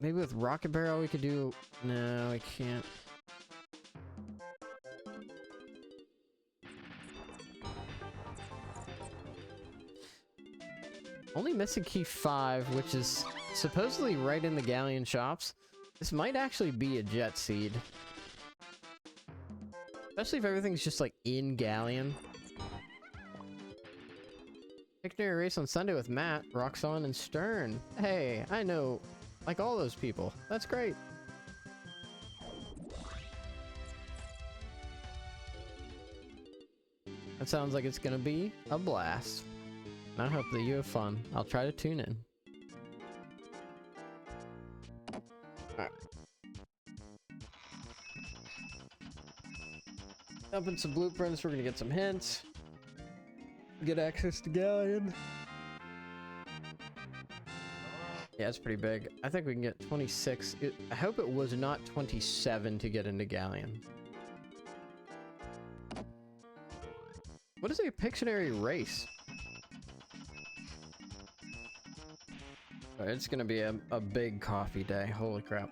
Maybe with rocket barrel we could do. No, we can't. Only missing key 5, which is supposedly right in the Galleon shops. This might actually be a jet seed. Especially if everything's just like in Galleon. Pictionary race on Sunday with Matt, Roxanne, and Stern. Hey, I know, like all those people. That's great. That sounds like it's gonna be a blast. I hope that you have fun. I'll try to tune in. Alright. Dumping some blueprints, we're gonna get some hints. Get access to Galleon. Yeah, it's pretty big. I think we can get 26. I hope it was not 27 to get into Galleon. What is a Pictionary race? It's gonna be a big coffee day. Holy crap.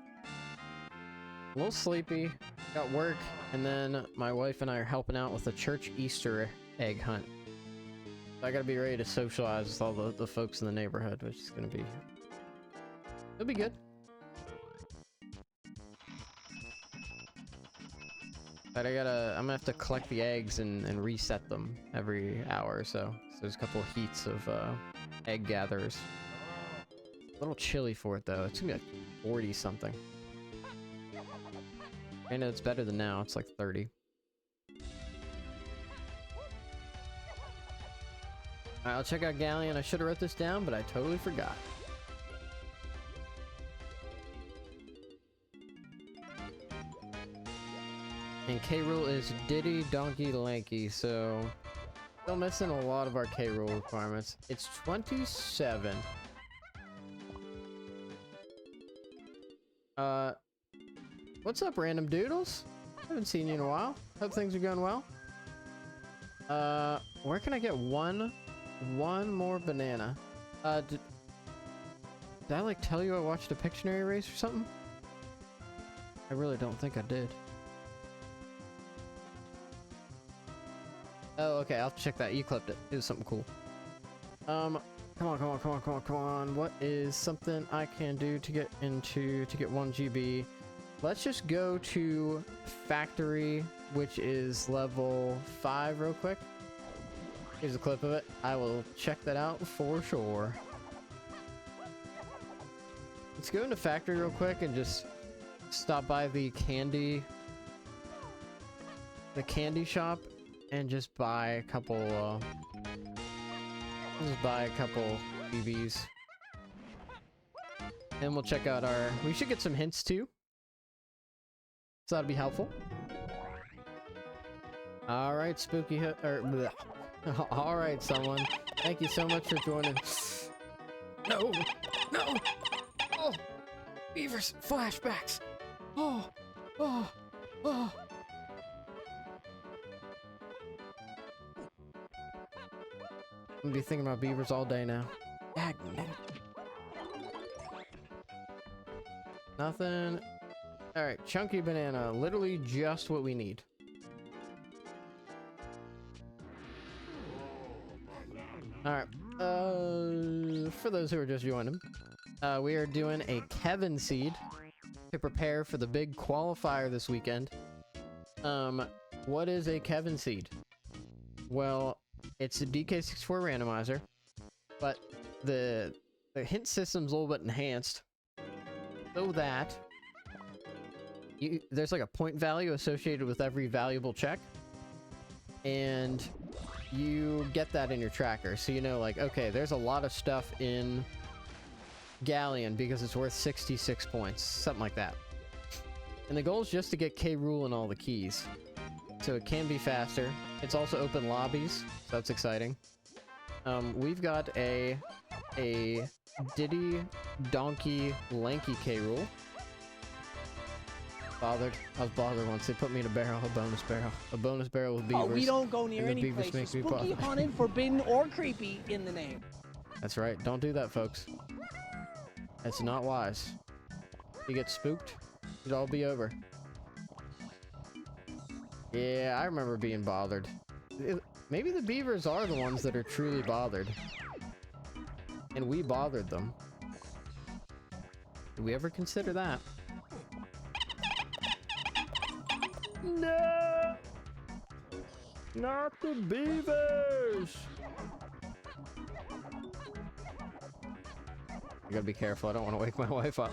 A little sleepy. Got work, and then my wife and I are helping out with the church Easter egg hunt. So I gotta be ready to socialize with all the folks in the neighborhood, which is gonna be... It'll be good. But I'm gonna have to collect the eggs and reset them every hour or so. So there's a couple of heats of egg gatherers. A little chilly for it though. It's gonna be like 40 something. I know it's better than now. It's like 30. Alright, I'll check out Galleon. I should have wrote this down, but I totally forgot. And K rule is Diddy Donkey Lanky, so still missing a lot of our K rule requirements. It's 27. What's up, Random Doodles? Haven't seen you in a while. Hope things are going well. Where can I get one more banana? Did I like tell you I watched a Pictionary race or something? I really don't think I did. Oh, okay, I'll check that. You clipped it. It was something cool. Come on. What is something I can do to get 1 GB? Let's just go to factory, which is level 5 real quick. Here's a clip of it. I will check that out for sure. Let's go into factory real quick and just stop by the candy shop and just buy a couple BBs. And we'll check out we should get some hints too. So that'd be helpful. Alright, Spooky Alright, someone. Thank you so much for joining. No! Oh! Beavers! Flashbacks! Oh! I'm gonna be thinking about beavers all day now. Nothing. Alright, chunky banana. Literally just what we need. Alright. For those who are just joining, we are doing a Kevin seed to prepare for the big qualifier this weekend. What is a Kevin seed? Well, it's a DK64 randomizer, but the hint system's a little bit enhanced so that there's like a point value associated with every valuable check, and you get that in your tracker, so you know, like, okay, there's a lot of stuff in Galleon because it's worth 66 points, something like that. And the goal is just to get K. Rool in all the keys, so it can be faster. It's also open lobbies, so that's exciting. We've got a Diddy, Donkey, Lanky K. Rool. Bothered. I was bothered once. They put me in a barrel, a bonus barrel with beavers. Oh, we don't go near any beavers place make me spooky, bothered. haunted, forbidden, or creepy in the name. That's right. Don't do that, folks. It's not wise. If you get spooked, it'll all be over. Yeah, I remember being bothered. Maybe the beavers are the ones that are truly bothered. And we bothered them. Did we ever consider that? No! Not the beavers! I gotta be careful, I don't want to wake my wife up.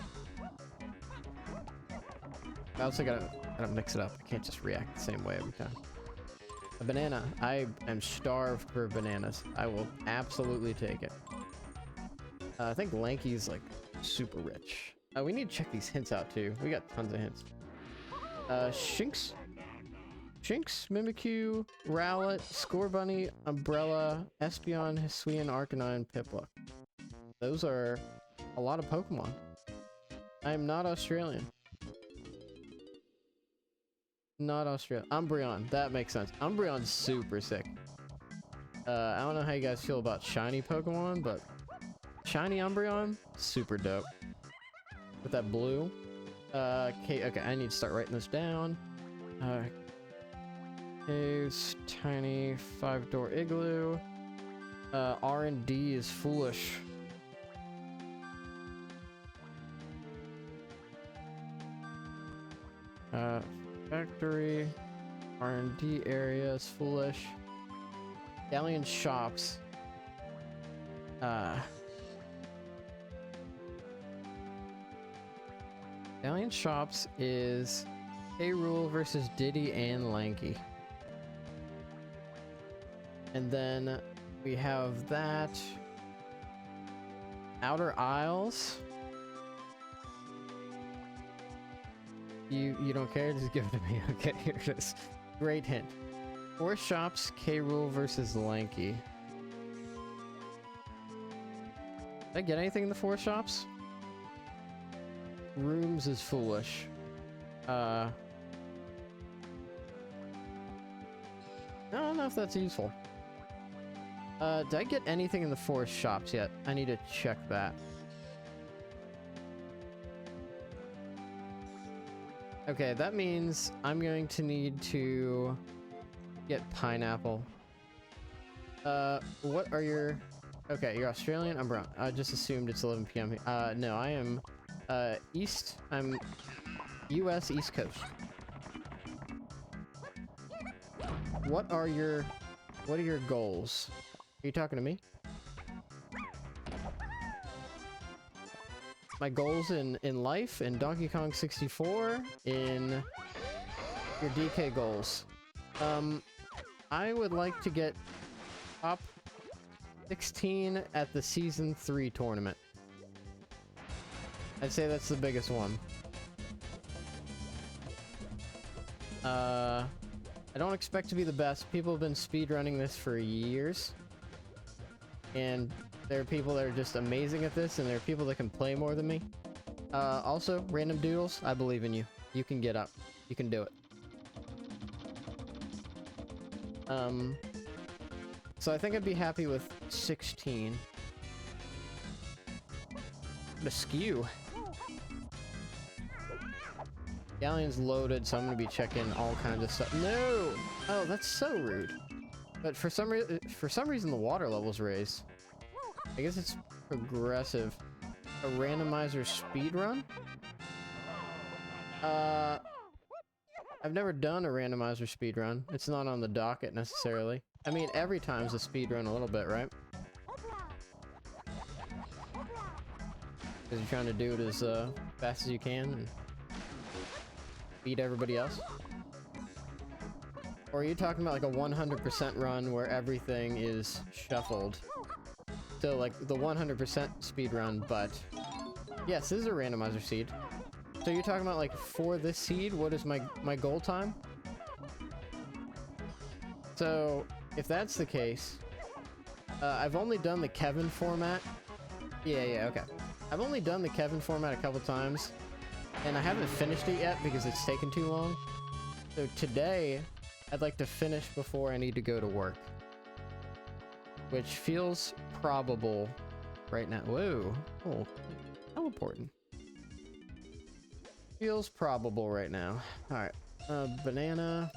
I also gotta mix it up. I can't just react the same way every time. A banana. I am starved for bananas. I will absolutely take it. I think Lanky's like super rich. We need to check these hints out too. We got tons of hints. Shinx, Mimikyu, Rowlet, Scorbunny, Umbrella, Espeon, Hisuian, Arcanine, Piplup. Those are a lot of Pokemon. I am not Australian. Not Australian. Umbreon. That makes sense. Umbreon's super sick. I don't know how you guys feel about shiny Pokemon, but shiny Umbreon, super dope. With that blue. Okay, I need to start writing this down. Caves, tiny, 5-door igloo. R&D is foolish. Factory, R&D area is foolish. Galleon shops. Galleon shops is K. Rool versus Diddy and Lanky. And then we have that. Outer Isles. You don't care? Just give it to me. Okay, here it is. Great hint. 4 shops, K. Rool versus Lanky. Did I get anything in the 4 shops? Rooms is foolish. I don't know if that's useful. Did I get anything in the 4 shops yet? I need to check that. Okay, that means I'm going to need to get pineapple. What are your... Okay, you're Australian? I'm brown. I just assumed it's 11 p.m. No, I am... East. I'm US East Coast. What are your goals? Are you talking to me? My goals in life, in Donkey Kong 64, in your DK goals. I would like to get top 16 at the Season 3 tournament. I'd say that's the biggest one. I don't expect to be the best. People have been speedrunning this for years. And there are people that are just amazing at this, and there are people that can play more than me. Also, Random Doodles, I believe in you. You can get up. You can do it. So I think I'd be happy with 16. What a skew. Galleon's loaded, so I'm gonna be checking all kinds of stuff. No! Oh, that's so rude. But for some reason the water level's raised. I guess it's progressive. A randomizer speed run? I've never done a randomizer speed run. It's not on the docket necessarily. I mean, every time's a speed run a little bit, right? Because you're trying to do it as fast as you can and beat everybody else. Or are you talking about like a 100% run where everything is shuffled? So like the 100% speed run, but yes, this is a randomizer seed. So you're talking about like for this seed, what is my goal time? So if that's the case, I've only done the Kevin format. Yeah, okay. I've only done the Kevin format a couple times, and I haven't finished it yet because it's taken too long. So today, I'd like to finish before I need to go to work, which feels probable right now. Whoa, oh, teleporting. Feels probable right now. All right, banana.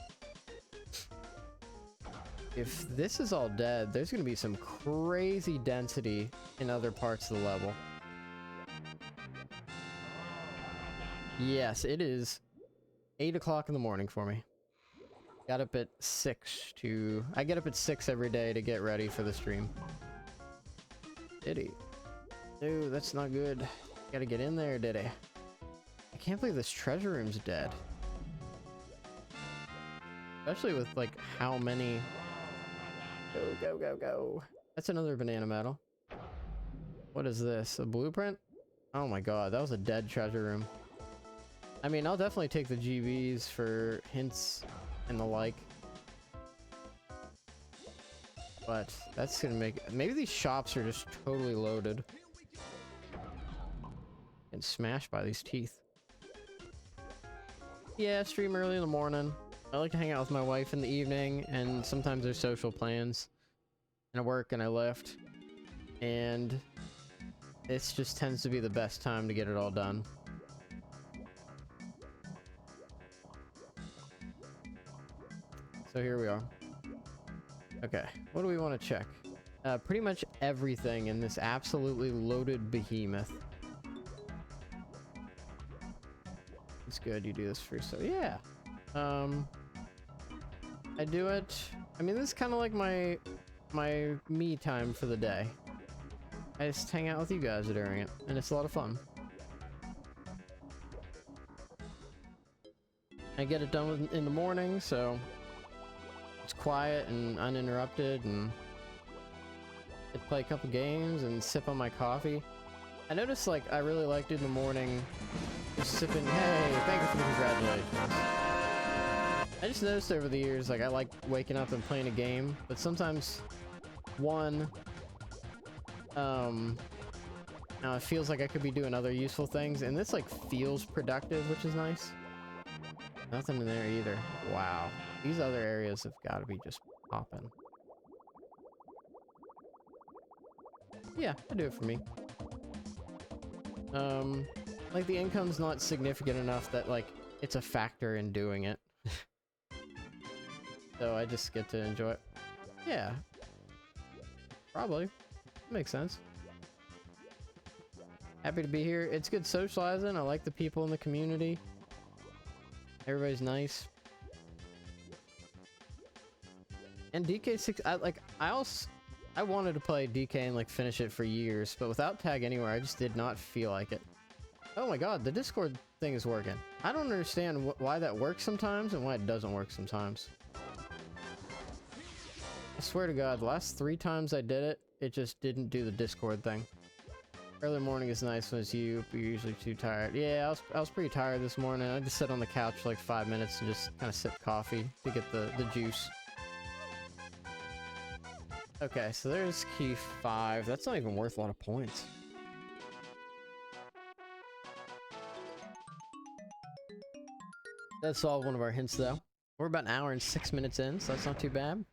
If this is all dead, there's gonna be some crazy density in other parts of the level. Yes, it is 8 o'clock in the morning for me. Got up at 6 to... I get up at 6 every day to get ready for the stream. Diddy. No, that's not good. Gotta get in there, Diddy. I can't believe this treasure room's dead. Especially with, like, how many... Go. That's another banana medal. What is this? A blueprint? Oh my god, that was a dead treasure room. I mean, I'll definitely take the GBs for hints and the like. But that's gonna make... Maybe these shops are just totally loaded. And smashed by these teeth. Yeah, stream early in the morning. I like to hang out with my wife in the evening, and sometimes there's social plans. And I work and I lift. And this just tends to be the best time to get it all done. So here we are. Okay, what do we want to check? Pretty much everything in this absolutely loaded behemoth. It's good you do this first, so yeah. I do it. I mean, this is kind of like my me time for the day. I just hang out with you guys during it, and it's a lot of fun. I get it done in the morning, so it's quiet and uninterrupted, and I play a couple games and sip on my coffee. I noticed, like, I really liked it in the morning, just sipping. Hey, thank you for the congratulations. I just noticed over the years, like, I like waking up and playing a game, but sometimes one, now it feels like I could be doing other useful things, and this, like, feels productive, which is nice. Nothing in there either. Wow. These other areas have got to be just popping. Yeah, I do it for me. Like, the income's not significant enough that, like, it's a factor in doing it. So I just get to enjoy it. Yeah. Probably. Makes sense. Happy to be here. It's good socializing. I like the people in the community. Everybody's nice. And DK6, I wanted to play DK and like finish it for years, but without Tag Anywhere, I just did not feel like it. Oh my god, the Discord thing is working. I don't understand why that works sometimes and why it doesn't work sometimes. I swear to god, the last 3 times I did it, it just didn't do the Discord thing. Early morning is nice when it's you, but you're usually too tired. Yeah, I was pretty tired this morning. I just sat on the couch for like 5 minutes and just kind of sip coffee to get the juice. Okay, so there's key 5. That's not even worth a lot of points. That solved one of our hints though. We're about an hour and 6 minutes in, so that's not too bad.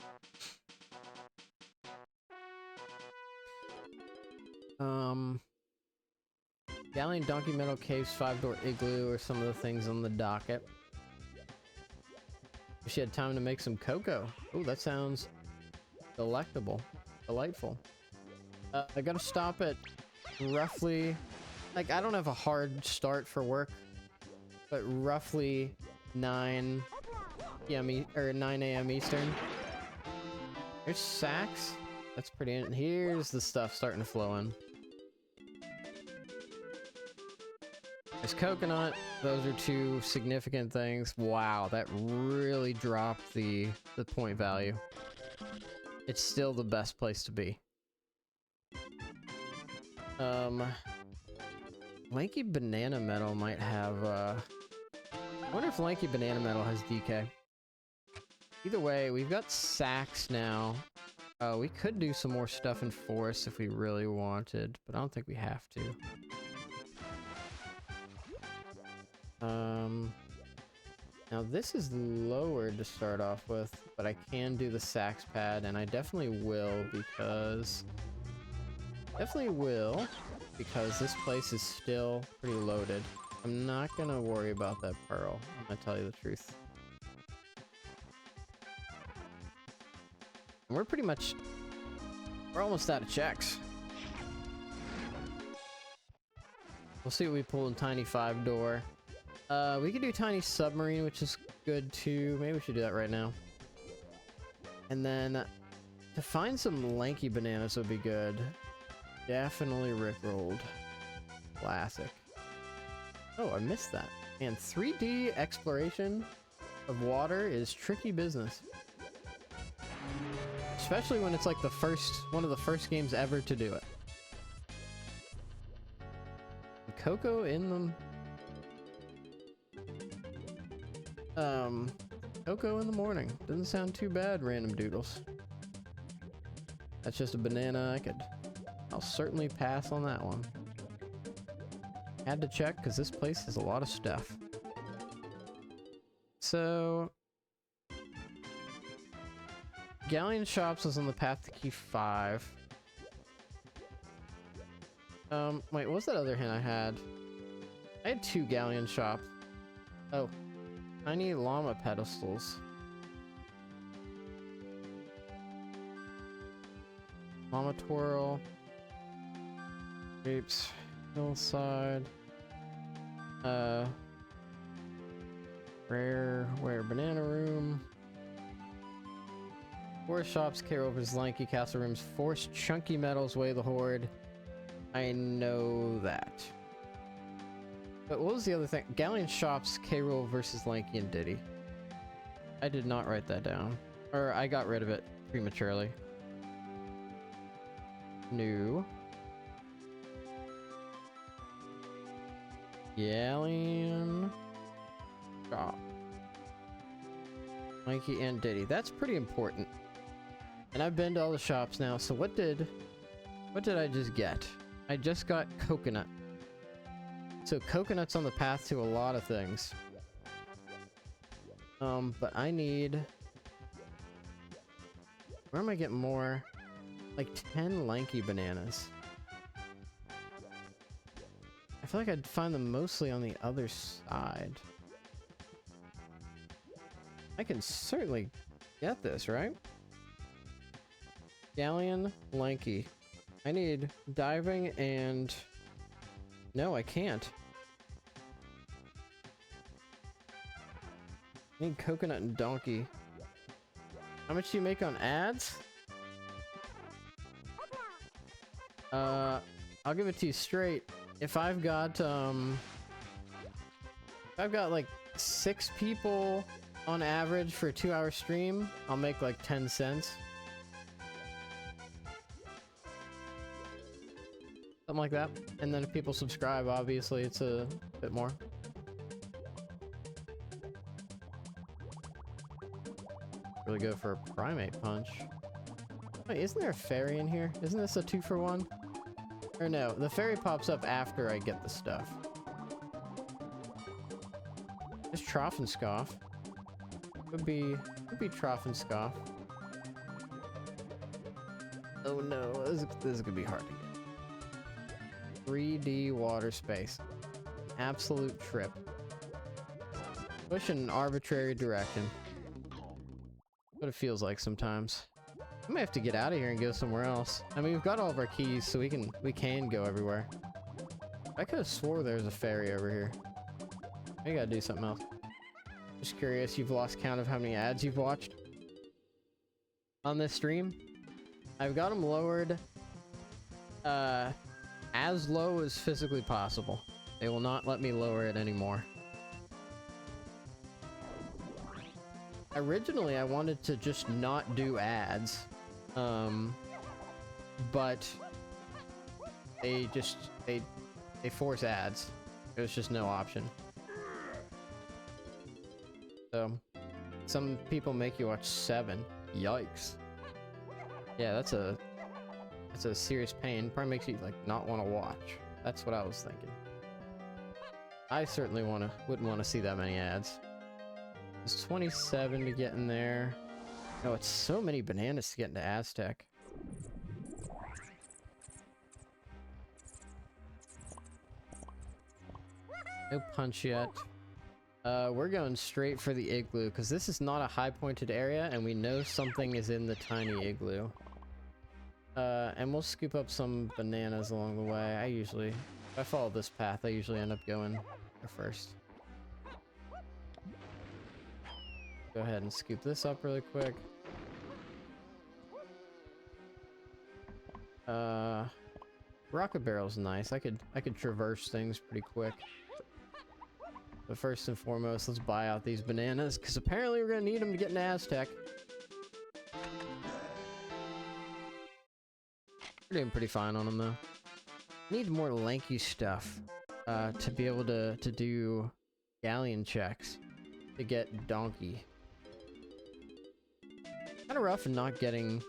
Galleon Donkey Metal Caves 5-door Igloo are some of the things on the docket. Wish you had time to make some cocoa. Oh, that sounds delectable, delightful. I gotta stop at roughly, like, I don't have a hard start for work, but roughly 9 p.m. or 9 a.m. Eastern. Here's sacks. That's pretty. And here's the stuff starting to flow in. There's coconut. Those are two significant things. Wow, that really dropped the point value. It's still the best place to be. Lanky Banana Metal might have, I wonder if Lanky Banana Metal has DK. Either way, we've got sacks now. We could do some more stuff in forest if we really wanted, but I don't think we have to. Now this is lowered to start off with, but I can do the sacks pad, and I definitely will because... this place is still pretty loaded. I'm not gonna worry about that pearl, I'm gonna tell you the truth. And we're pretty much... we're almost out of checks. We'll see what we pull in Tiny 5 door. We could do Tiny Submarine, which is good too. Maybe we should do that right now. And then, to find some Lanky Bananas would be good. Definitely Rickrolled. Classic. Oh, I missed that. And 3D exploration of water is tricky business. Especially when it's like one of the first games ever to do it. Cocoa in them. Cocoa in the morning. Doesn't sound too bad, random doodles. That's just a banana I'll certainly pass on that one. Had to check because this place has a lot of stuff. So... Galleon Shops was on the path to key 5. Wait, what was that other hint I had? I had 2 Galleon Shops. Oh. Tiny llama pedestals. Llama twirl. Grapes. Hillside. Rare banana room. Forest shops, care overs, lanky castle rooms, forced chunky metals, way the horde. I know that. But what was the other thing? Galleon shops, K-roll versus Lanky and Diddy. I did not write that down. Or I got rid of it prematurely. New. Galleon shop. Lanky and Diddy. That's pretty important. And I've been to all the shops now, so what did I just get? I just got coconut. So coconut's on the path to a lot of things. But I need... where am I getting more? Like 10 lanky bananas. I feel like I'd find them mostly on the other side. I can certainly get this, right? Galleon, lanky. I need diving and... no, I can't. I need coconut and donkey. How much do you make on ads? I'll give it to you straight. If I've got like 6 people on average for a 2-hour stream, I'll make like 10 cents. Something like that. And then if people subscribe, obviously it's a bit more. Really go for a primate punch. Wait, isn't there a fairy in here? Isn't this a 2-for-1? Or no, the fairy pops up after I get the stuff. There's Trough and Scoff. Could be Trough and Scoff. Oh no, this is gonna be hard to get. 3D water space. Absolute trip. Push in an arbitrary direction. What it feels like sometimes. I may have to get out of here and go somewhere else. I mean, we've got all of our keys, so we can go everywhere. I could have swore there's a ferry over here. I gotta do something else. Just curious, you've lost count of how many ads you've watched on this stream? I've got them lowered as low as physically possible. They will not let me lower it anymore. Originally, I wanted to just not do ads, but they force ads. There's just no option. So, some people make you watch 7. Yikes. Yeah, that's a serious pain. Probably makes you like not want to watch. That's what I was thinking. I certainly wouldn't want to see that many ads. It's 27 to get in there. Oh, it's so many bananas to get into Aztec. No punch yet. We're going straight for the igloo because this is not a high pointed area and we know something is in the tiny igloo. And we'll scoop up some bananas along the way. If I follow this path, I usually end up going there first. Go ahead and scoop this up really quick. Rocket barrel's nice. I could traverse things pretty quick. But first and foremost, let's buy out these bananas, because apparently we're gonna need them to get into Aztec. We're doing pretty fine on them though. Need more lanky stuff to be able to do galleon checks to get donkey. Kind of rough not getting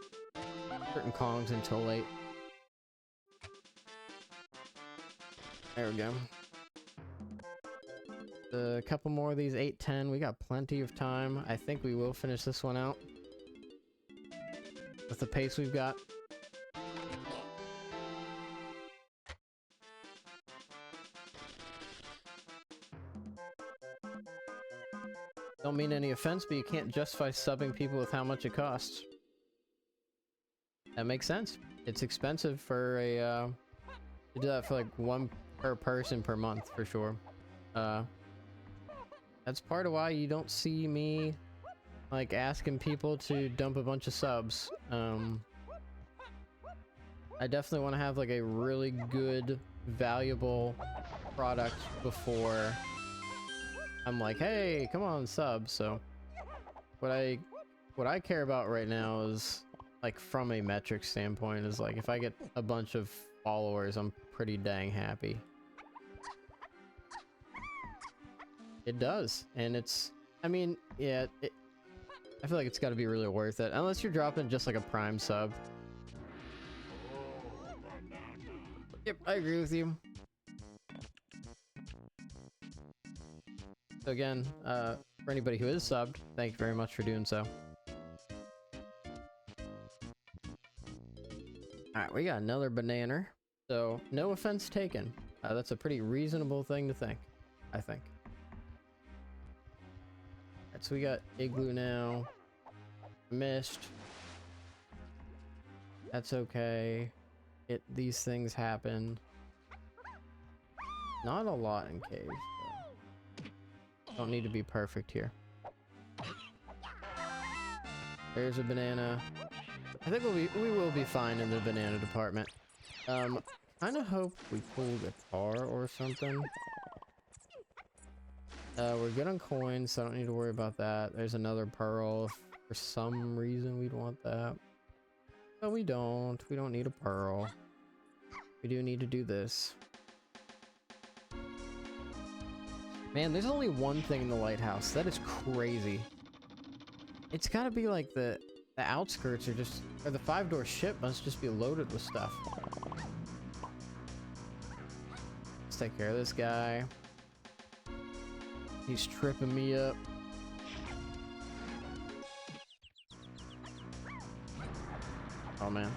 certain Kongs until late. There we go. A couple more of these 8-10. We got plenty of time. I think we will finish this one out with the pace we've got. Don't mean any offense, but you can't justify subbing people with how much it costs. That makes sense. It's expensive for a to do that for like 1 per person per month for sure. That's part of why you don't see me like asking people to dump a bunch of subs. I definitely want to have like a really good, valuable product before I'm like, hey, come on, sub. So what I care about right now is like from a metric standpoint is like if I get a bunch of followers, I'm pretty dang happy. It does, and it's, I mean, yeah, I feel like it's got to be really worth it, unless you're dropping just like a prime sub. Yep, I agree with you. So again, for anybody who is subbed, thank you very much for doing so. Alright, we got another banana, so no offense taken. That's a pretty reasonable thing to think, I think. So we got igloo now. Missed. That's okay. These things happen. Not a lot in caves, though. Don't need to be perfect here. There's a banana. I think we will be fine in the banana department. Kinda hope we pull guitar or something. We're good on coins, so I don't need to worry about that. There's another pearl. If for some reason we'd want that. But we don't. We don't need a pearl. We do need to do this. Man, there's only one thing in the lighthouse. That is crazy. It's gotta be like the outskirts are just... Or the 5-door ship must just be loaded with stuff. Let's take care of this guy. He's tripping me up. Oh man.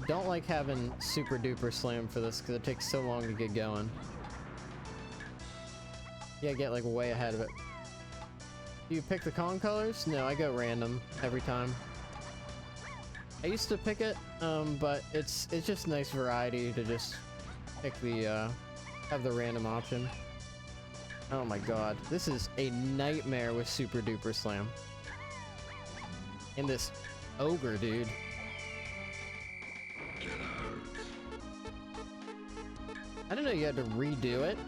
Don't like having super duper slam for this because it takes so long to get going. Yeah, get like way ahead of it. Do you pick the Kong colors? No, I go random every time. I used to pick it, but it's just nice variety to just pick the have the random option. Oh my god, this is a nightmare with Super Duper Slam. And this ogre, dude. I didn't know you had to redo it.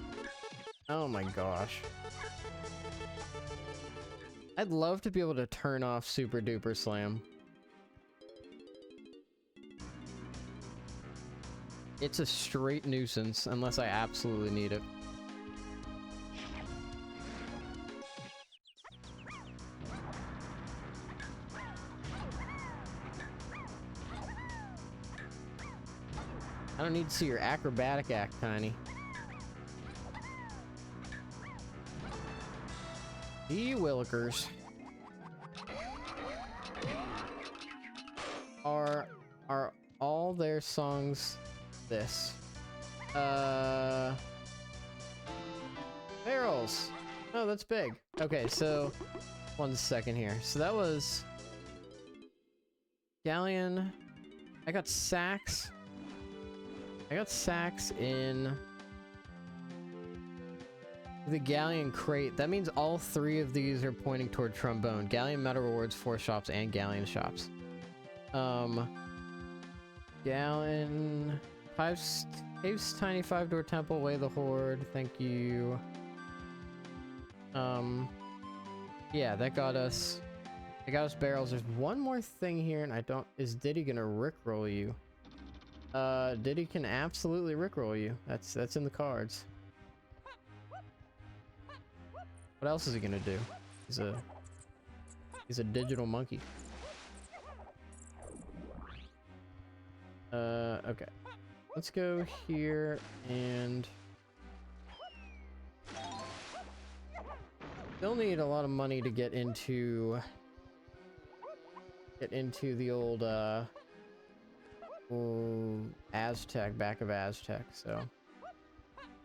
Oh my gosh. I'd love to be able to turn off Super Duper Slam. It's a straight nuisance unless I absolutely need it. I don't need to see your acrobatic act, Tiny. The Willikers are all their songs this? Barrels. Oh, that's big. Okay, so 1 second here. So that was Galleon. I got sax. I got sax in the Galleon crate. That means all 3 of these are pointing toward trombone. Galleon Metal Rewards 4 shops and Galleon shops. Galleon Cave's Tiny 5-door temple, Way the Horde, thank you. Yeah, that got us barrels. There's one more thing here, and I don't. Is Diddy gonna rickroll you? Diddy can absolutely rickroll you. That's in the cards. What else is he gonna do? He's a digital monkey. Okay. Let's go here and they'll need a lot of money to get into the old Aztec, back of Aztec, so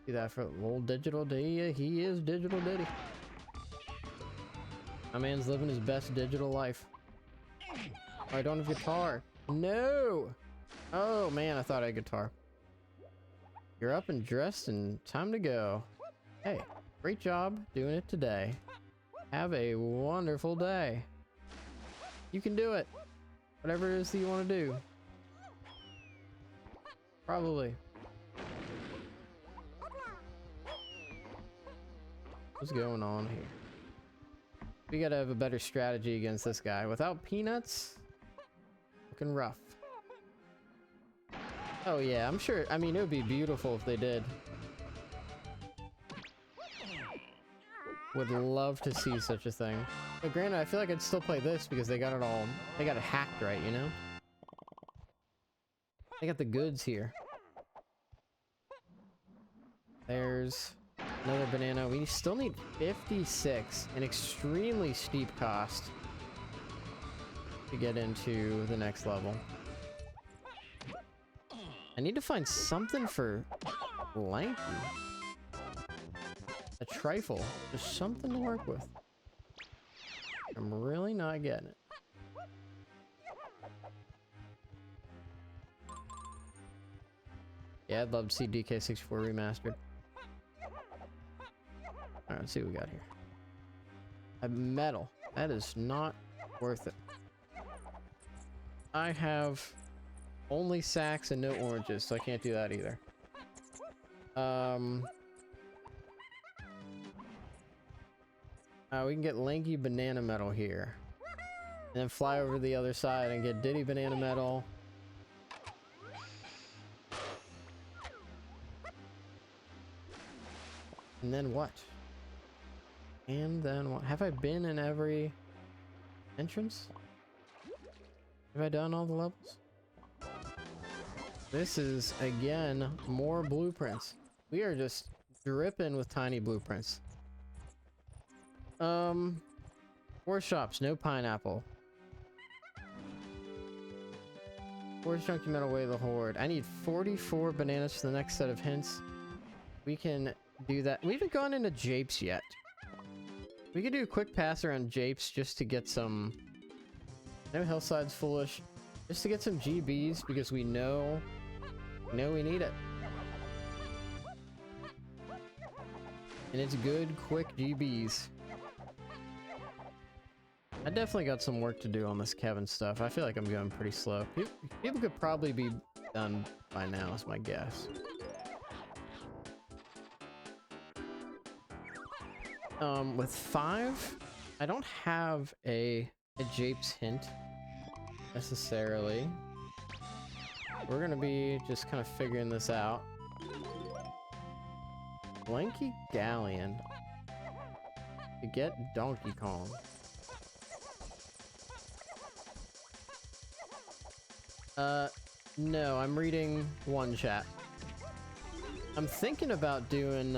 do that for old Digital Diddy. He is Digital Diddy. My man's living his best digital life. Oh, I don't have guitar. No! Oh man, I thought I had guitar. You're up and dressed and time to go. Hey, great job doing it today. Have a wonderful day. You can do it. Whatever it is that you want to do. Probably. What's going on here? We gotta have a better strategy against this guy. Without peanuts, looking rough. Oh yeah, I'm sure. I mean, it would be beautiful if they did. Would love to see such a thing. But granted, I feel like I'd still play this because they got it all. They got it hacked right, you know? They got the goods here. There's another banana. We still need 56, an extremely steep cost to get into the next level. I need to find something for Lanky. A trifle. Just something to work with. I'm really not getting it. Yeah, I'd love to see DK64 remastered. Alright, let's see what we got here. A metal. That is not worth it. I have only sacks and no oranges, so I can't do that either. We can get Lanky Banana Metal here. And then fly over to the other side and get Diddy Banana Metal. And then what? And then what? Have I been in every entrance? Have I done all the levels? This is, again, more blueprints. We are just dripping with tiny blueprints. 4 shops, no pineapple. 4 chunky metal, Way the Horde. I need 44 bananas for the next set of hints. We can do that. We haven't gone into Japes yet. We could do a quick pass around Japes just to get some... No, Hillside's foolish. Just to get some GBs because we know we need it. And it's good, quick GBs. I definitely got some work to do on this Kevin stuff. I feel like I'm going pretty slow. People could probably be done by now, is my guess. With 5, I don't have a Japes hint necessarily. We're gonna be just kind of figuring this out. Blanky Galleon to get Donkey Kong. No, I'm reading one chat. I'm thinking about doing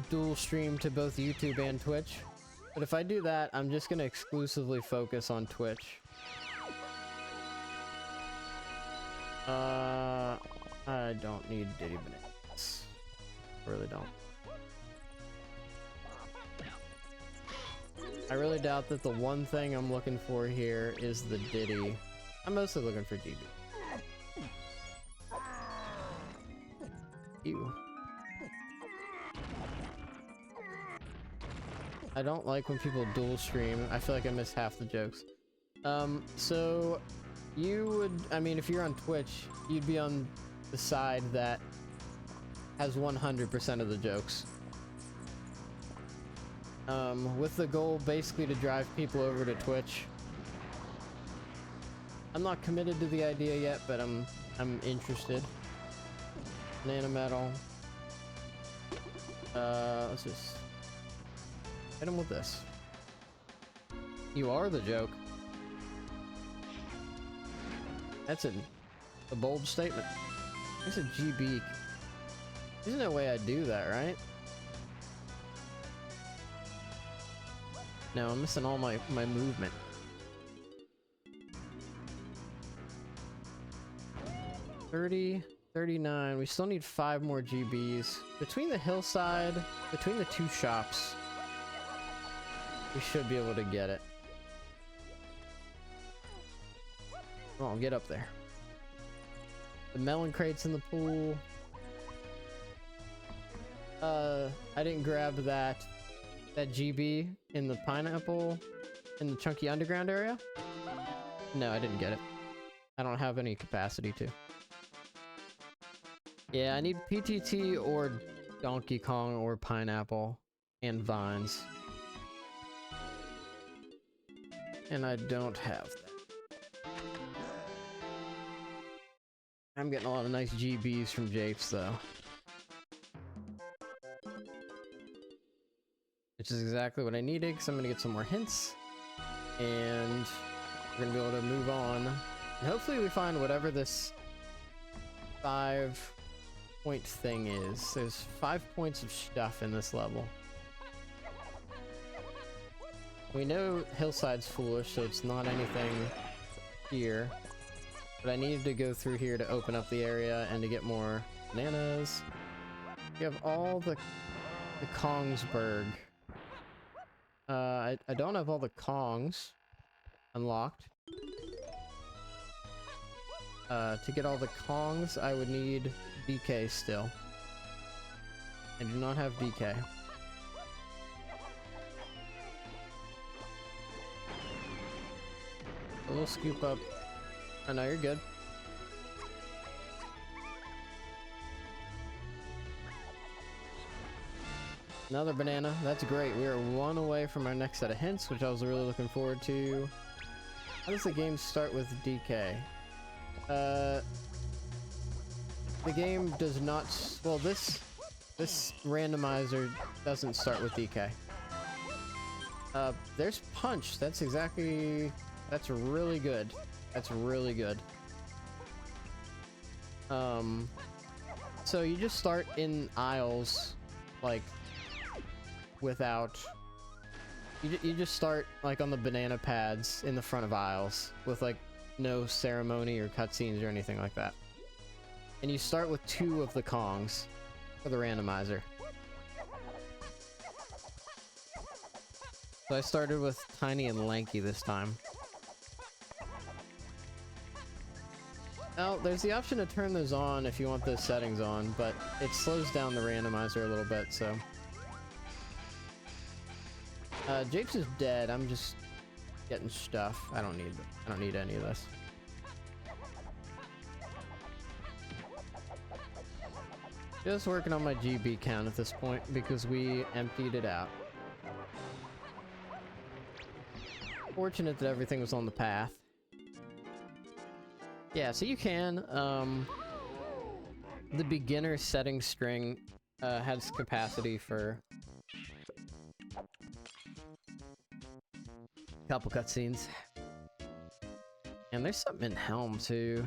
dual stream to both YouTube and Twitch. But if I do that, I'm just gonna exclusively focus on Twitch. I don't need Diddy Bananas. I really don't. I really doubt that the one thing I'm looking for here is the Diddy. I'm mostly looking for GB. Ew. I don't like when people dual stream. I feel like I miss half the jokes. So you would, I mean, if you're on Twitch, you'd be on the side that has 100% of the jokes. With the goal basically to drive people over to Twitch. I'm not committed to the idea yet, but I'm interested. Banana metal. Let's just hit him with this. You are the joke. That's a bold statement. It's a GB. There's no way I'd do that, right? No, I'm missing all my movement. 30, 39. We still need 5 more GBs. Between the hillside, between the 2 shops, we should be able to get it. Come on, get up there. The melon crates in the pool. I didn't grab that GB in the pineapple in the chunky underground area. No, I didn't get it. I don't have any capacity to. Yeah, I need PTT or Donkey Kong or pineapple and vines. And I don't have that. I'm getting a lot of nice GBs from Japes though. Which is exactly what I needed, because I'm gonna get some more hints. And we're gonna be able to move on. And hopefully we find whatever this 5-point thing is. There's 5 points of stuff in this level. We know Hillside's foolish, so it's not anything here. But I needed to go through here to open up the area and to get more bananas. You have all the Kongsberg. I don't have all the Kongs unlocked. To get all the Kongs, I would need DK still. I do not have DK. A little scoop up. Oh no, you're good. Another banana. That's great. We are 1 away from our next set of hints, which I was really looking forward to. How does the game start with DK? The game does not. Well, this randomizer doesn't start with DK. There's punch. That's really good. That's really good. So you just start in aisles, like, without... You just start, like, on the banana pads in the front of aisles, with, like, no ceremony or cutscenes or anything like that. And you start with 2 of the Kongs for the randomizer. So I started with Tiny and Lanky this time. Now, there's the option to turn those on if you want those settings on, but it slows down the randomizer a little bit, so... Japes is dead. I'm just getting stuff. I don't need any of this. Just working on my GB count at this point because we emptied it out. Fortunate that everything was on the path. Yeah, so you can, the beginner setting string, has capacity for a couple cutscenes. And there's something in Helm, too.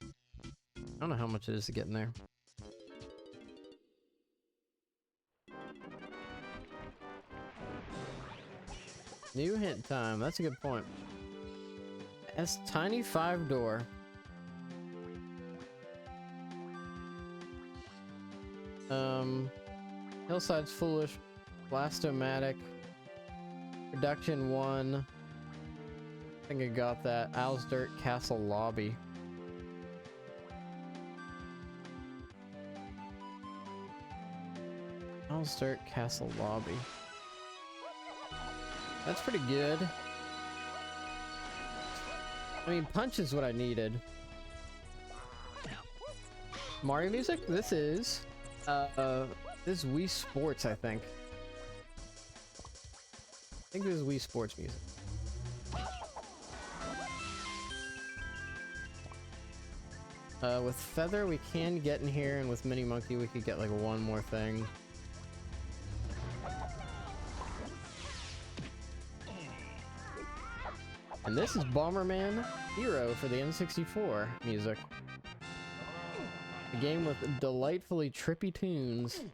I don't know how much it is to get in there. New hint time, that's a good point. It's tiny 5-door. Hillside's Foolish, Blastomatic, Production 1. I think I got that. Owl's Dirt Castle Lobby. Owl's Dirt Castle Lobby. That's pretty good. I mean, Punch is what I needed. Mario music? This is Wii Sports, I think. I think this is Wii Sports music. With Feather, we can get in here, and with Mini Monkey, we could get like one more thing. And this is Bomberman Hero for the N64 music. A game with delightfully trippy tunes.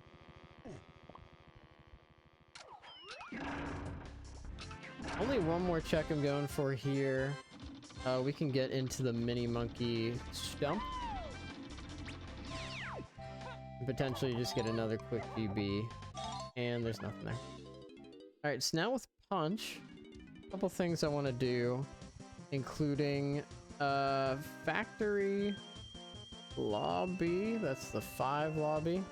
Only one more check I'm going for here. We can get into the Mini Monkey Stump. And potentially just get another quick GB. And there's nothing there. Alright, so now with Punch, a couple things I want to do, including Factory Lobby. That's the 5 lobby.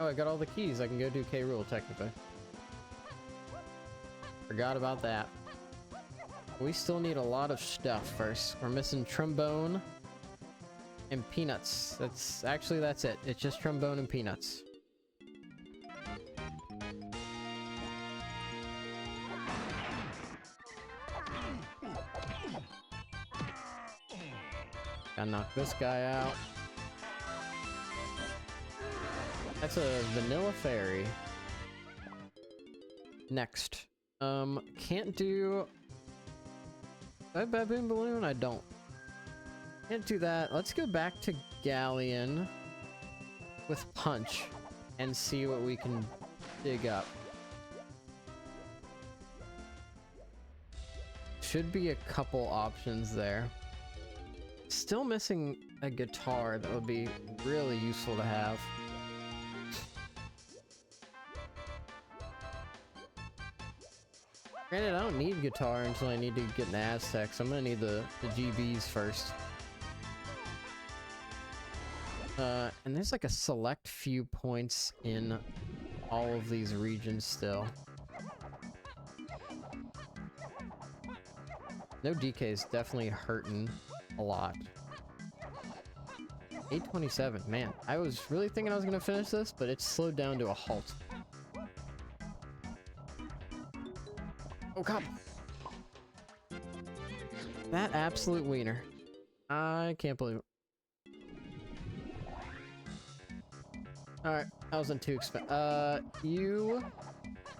Oh, I got all the keys. I can go do K. Rool technically. Forgot about that. We still need a lot of stuff first. We're missing Trombone and Peanuts. That's it. It's just Trombone and Peanuts. Gotta knock this guy out. That's a Vanilla Fairy. Next. Can't do... that Baboon Balloon? I don't. Can't do that. Let's go back to Galleon with Punch and see what we can dig up. Should be a couple options there. Still missing a guitar that would be really useful to have. Granted, I don't need guitar until I need to get an Aztec, so I'm gonna need the GBs first. And there's like a select few points in all of these regions still. No DK is definitely hurting a lot. 827, man. I was really thinking I was gonna finish this, but it's slowed down to a halt. Oh, come! That absolute wiener. I can't believe it. Alright, that wasn't too expensive. You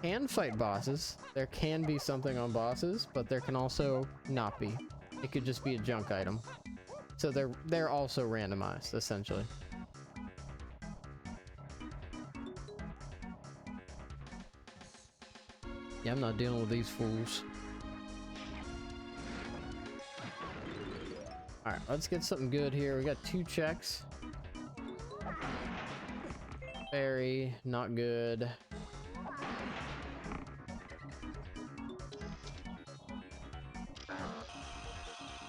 can fight bosses. There can be something on bosses, but there can also not be. It could just be a junk item. So they're also randomized, essentially. Yeah, I'm not dealing with these fools. Alright, let's get something good here. We got 2 checks. Fairy, not good.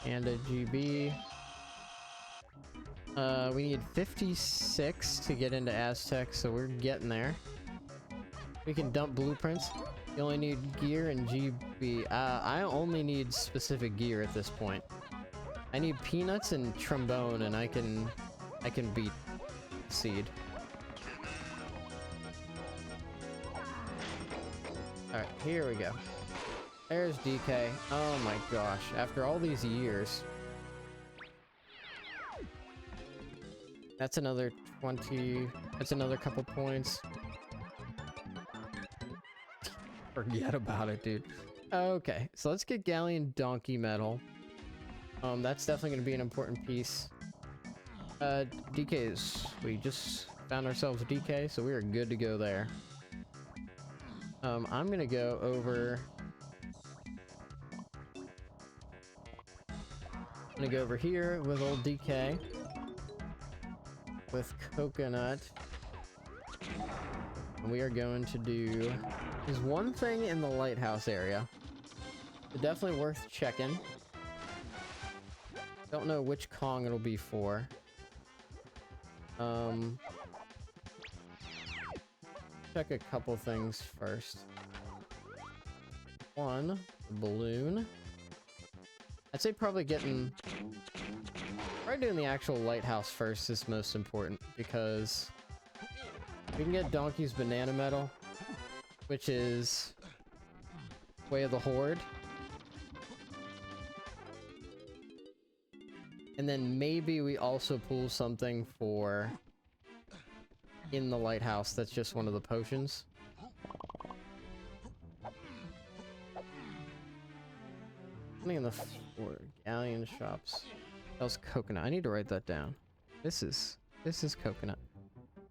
And a GB. We need 56 to get into Aztec, so we're getting there. We can dump blueprints. You only need gear and GB. I only need specific gear at this point. I need peanuts and trombone, and I can beat Seed. Alright, here we go. There's DK. Oh my gosh, after all these years. That's another 20. That's another couple points. Forget about it, dude. Okay, so let's get Galleon Donkey Medal. That's definitely going to be an important piece. DKs. We just found ourselves a DK, so we are good to go there. I'm going to go over... I'm going to go over here with old DK. With Coconut. And we are going to do... There's one thing in the lighthouse area. It's definitely worth checking. Don't know which Kong it'll be for. Check a couple things first. One, the balloon. I'd say probably doing the actual lighthouse first is most important, because we can get Donkey's banana medal, which is Way of the Horde. And then maybe we also pull something for in the lighthouse that's just one of the potions. Something in the galleon shops. That was Coconut. I need to write that down. This is Coconut.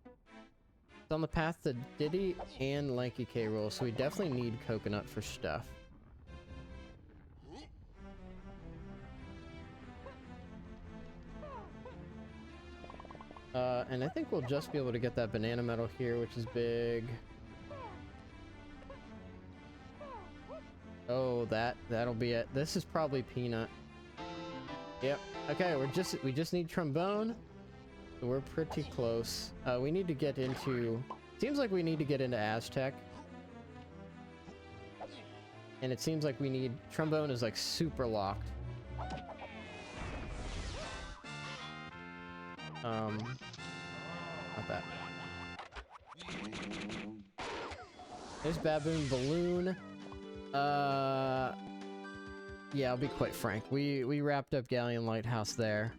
It's on the path to Diddy and Lanky K. Rool, so we definitely need Coconut for stuff. And I think we'll just be able to get that banana medal here, which is big. Oh, that'll be it. This is probably Peanut. Yep. Okay, we just need trombone. So we're pretty close. We need to get into... Seems like we need to get into Aztec. And it seems like we need... Trombone is like super locked. Not that. There's Baboon Balloon. Yeah, I'll be quite frank. We wrapped up Galleon Lighthouse there.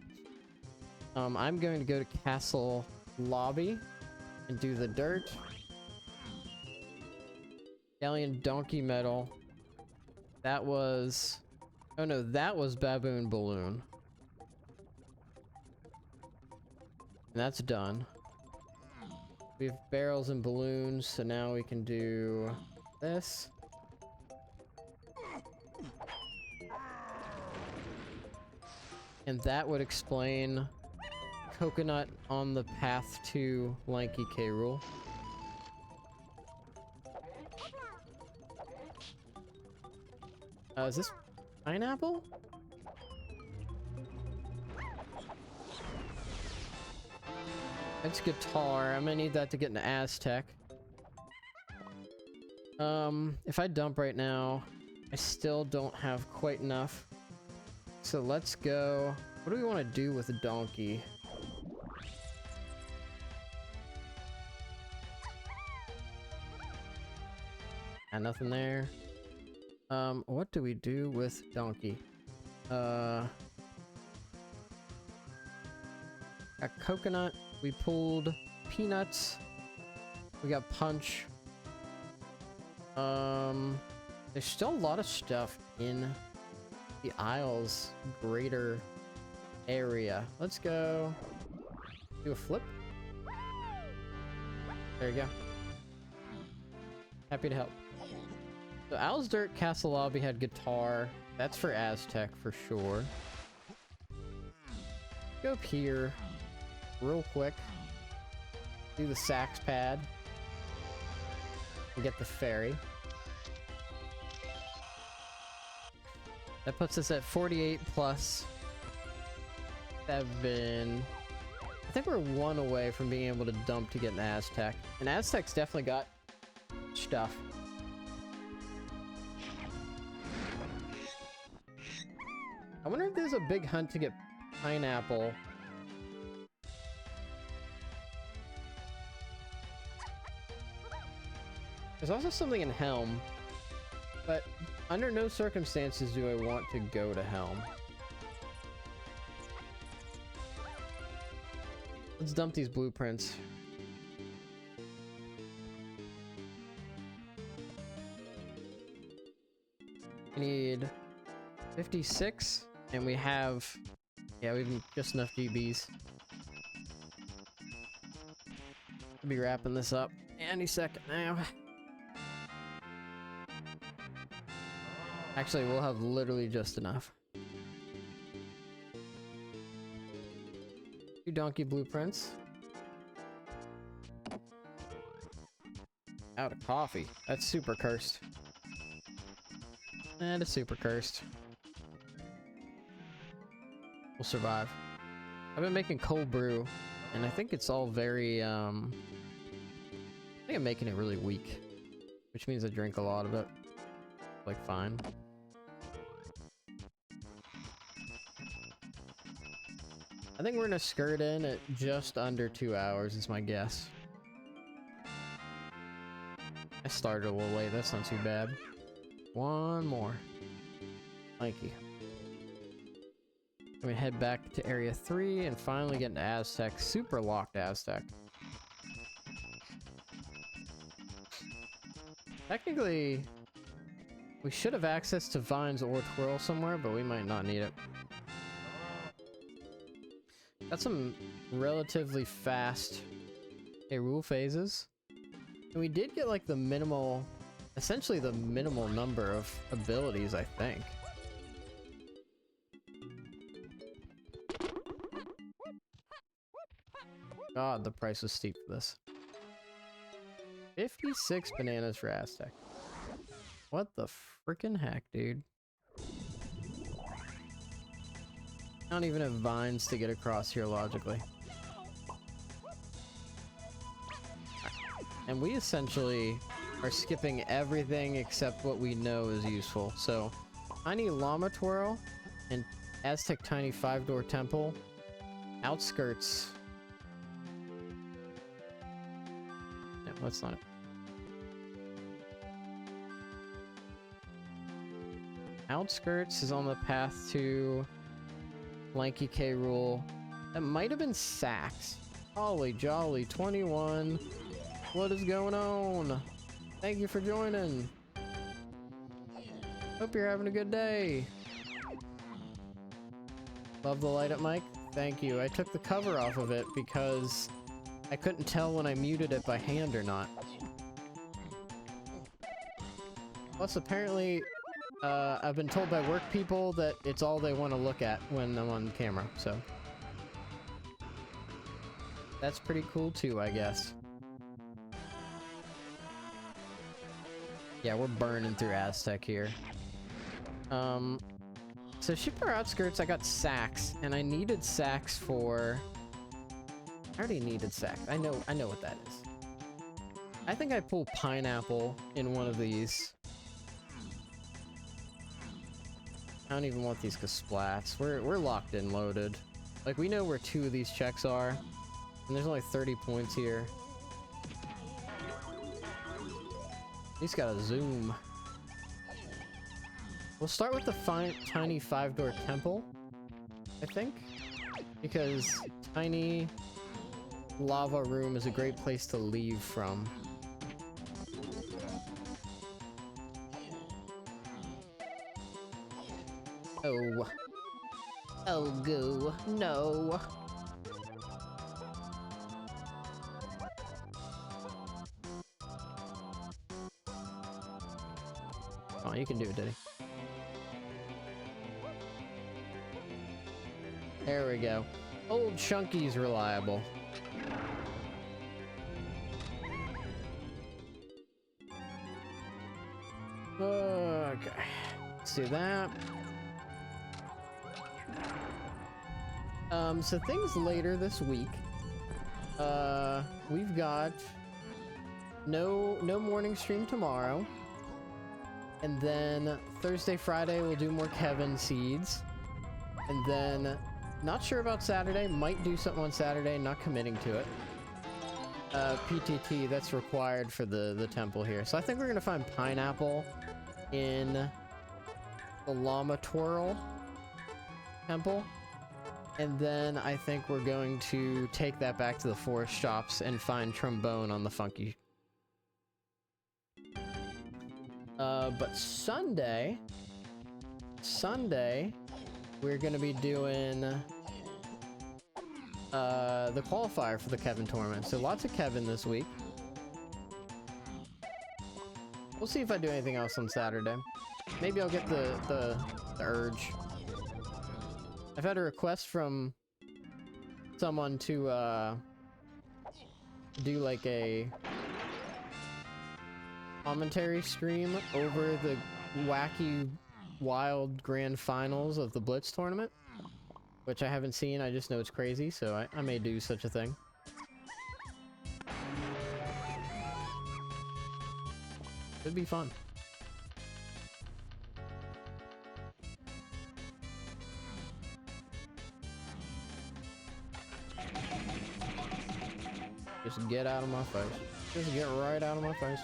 I'm going to go to Castle Lobby and do the dirt. Galleon Donkey Medal. That was... Oh no, that was Baboon Balloon. And that's done. We have barrels and balloons, so now we can do this. And that would explain Coconut on the path to Lanky K. Rool. Is this pineapple? It's guitar. I'm gonna need that to get into Aztec. If I dump right now, I still don't have quite enough. So let's go. What do we want to do with a donkey? Nothing there. What do we do with donkey? A coconut. We pulled peanuts. We got punch. There's still a lot of stuff in the Isles greater area. Let's go do a flip. There you go. Happy to help. So Owl's Dirt Castle Lobby had guitar. That's for Aztec for sure. Go up here real quick. do the sax pad and get the ferry. That puts us at 48 plus 7. I think we're 1 away from being able to dump to get an Aztec. And Aztec's definitely got stuff. I wonder if there's a big hunt to get pineapple. There's also something in Helm, but under no circumstances do I want to go to Helm. Let's dump these blueprints. We need 56, and we have, yeah, we have just enough GBs. I'll be wrapping this up any second now. Actually, we'll have literally just enough. 2 donkey blueprints. Out of coffee. That's super cursed. And it's super cursed. We'll survive. I've been making cold brew, and I think it's all very, I think I'm making it really weak, which means I drink a lot of it. Like, fine. I think we're gonna skirt in at just under 2 hours is my guess. I started a little late, that's not too bad. 1 more. Thank you. I'm gonna head back to area 3 and finally get into Aztec. Super locked Aztec. Technically, we should have access to Vines or Twirl somewhere, but we might not need it. Got some relatively fast rule phases. And we did get like the minimal, essentially the minimal number of abilities, I think. God, the price was steep for this. 56 bananas for Aztec. What the freaking heck, dude? I don't even have vines to get across here logically. And we essentially are skipping everything except what we know is useful. So, Tiny Llama Twirl and Aztec Tiny 5-Door Temple. Outskirts. No, that's not it. Outskirts is on the path to Lanky K Rule. That might have been Sax. Holly Jolly 21. What is going on? Thank you for joining. Hope you're having a good day. Love the light up mic. Thank you. I took the cover off of it because I couldn't tell when I muted it by hand or not. Plus, apparently, I've been told by work people that it's all they want to look at when I'm on camera, so. That's pretty cool too, I guess. Yeah, we're burning through Aztec here. So Shipper Outskirts, I got Sax, and I needed Sax for... I already needed Sax. I know what that is. I think I pull Pineapple in one of these. I don't even want these Kasplats. We're locked and loaded. Like, we know where 2 of these checks are, and there's only 30 points here. He's got a zoom. We'll start with the Tiny 5-Door Temple, I think, because Tiny Lava Room is a great place to leave from. Oh. Oh, goo. No. Oh, you can do it, Diddy. There we go. Old Chunky's reliable. Okay. Let's do that. So things later this week. We've got no morning stream tomorrow. And then Thursday, Friday, we'll do more Kevin seeds. And then, not sure about Saturday. Might do something on Saturday, not committing to it. PTT, that's required for the temple here. So I think we're gonna find pineapple in the Llama Twirl temple. And then I think we're going to take that back to the forest shops and find trombone on the funky. But Sunday, we're gonna be doing the qualifier for the Kevin tournament. So lots of Kevin this week. We'll see if I do anything else on Saturday. Maybe I'll get the urge. I've had a request from someone to do like a commentary stream over the wacky wild grand finals of the Blitz tournament, which I haven't seen. I just know it's crazy, so I may do such a thing. It'd be fun. Just get out of my face. Just get right out of my face.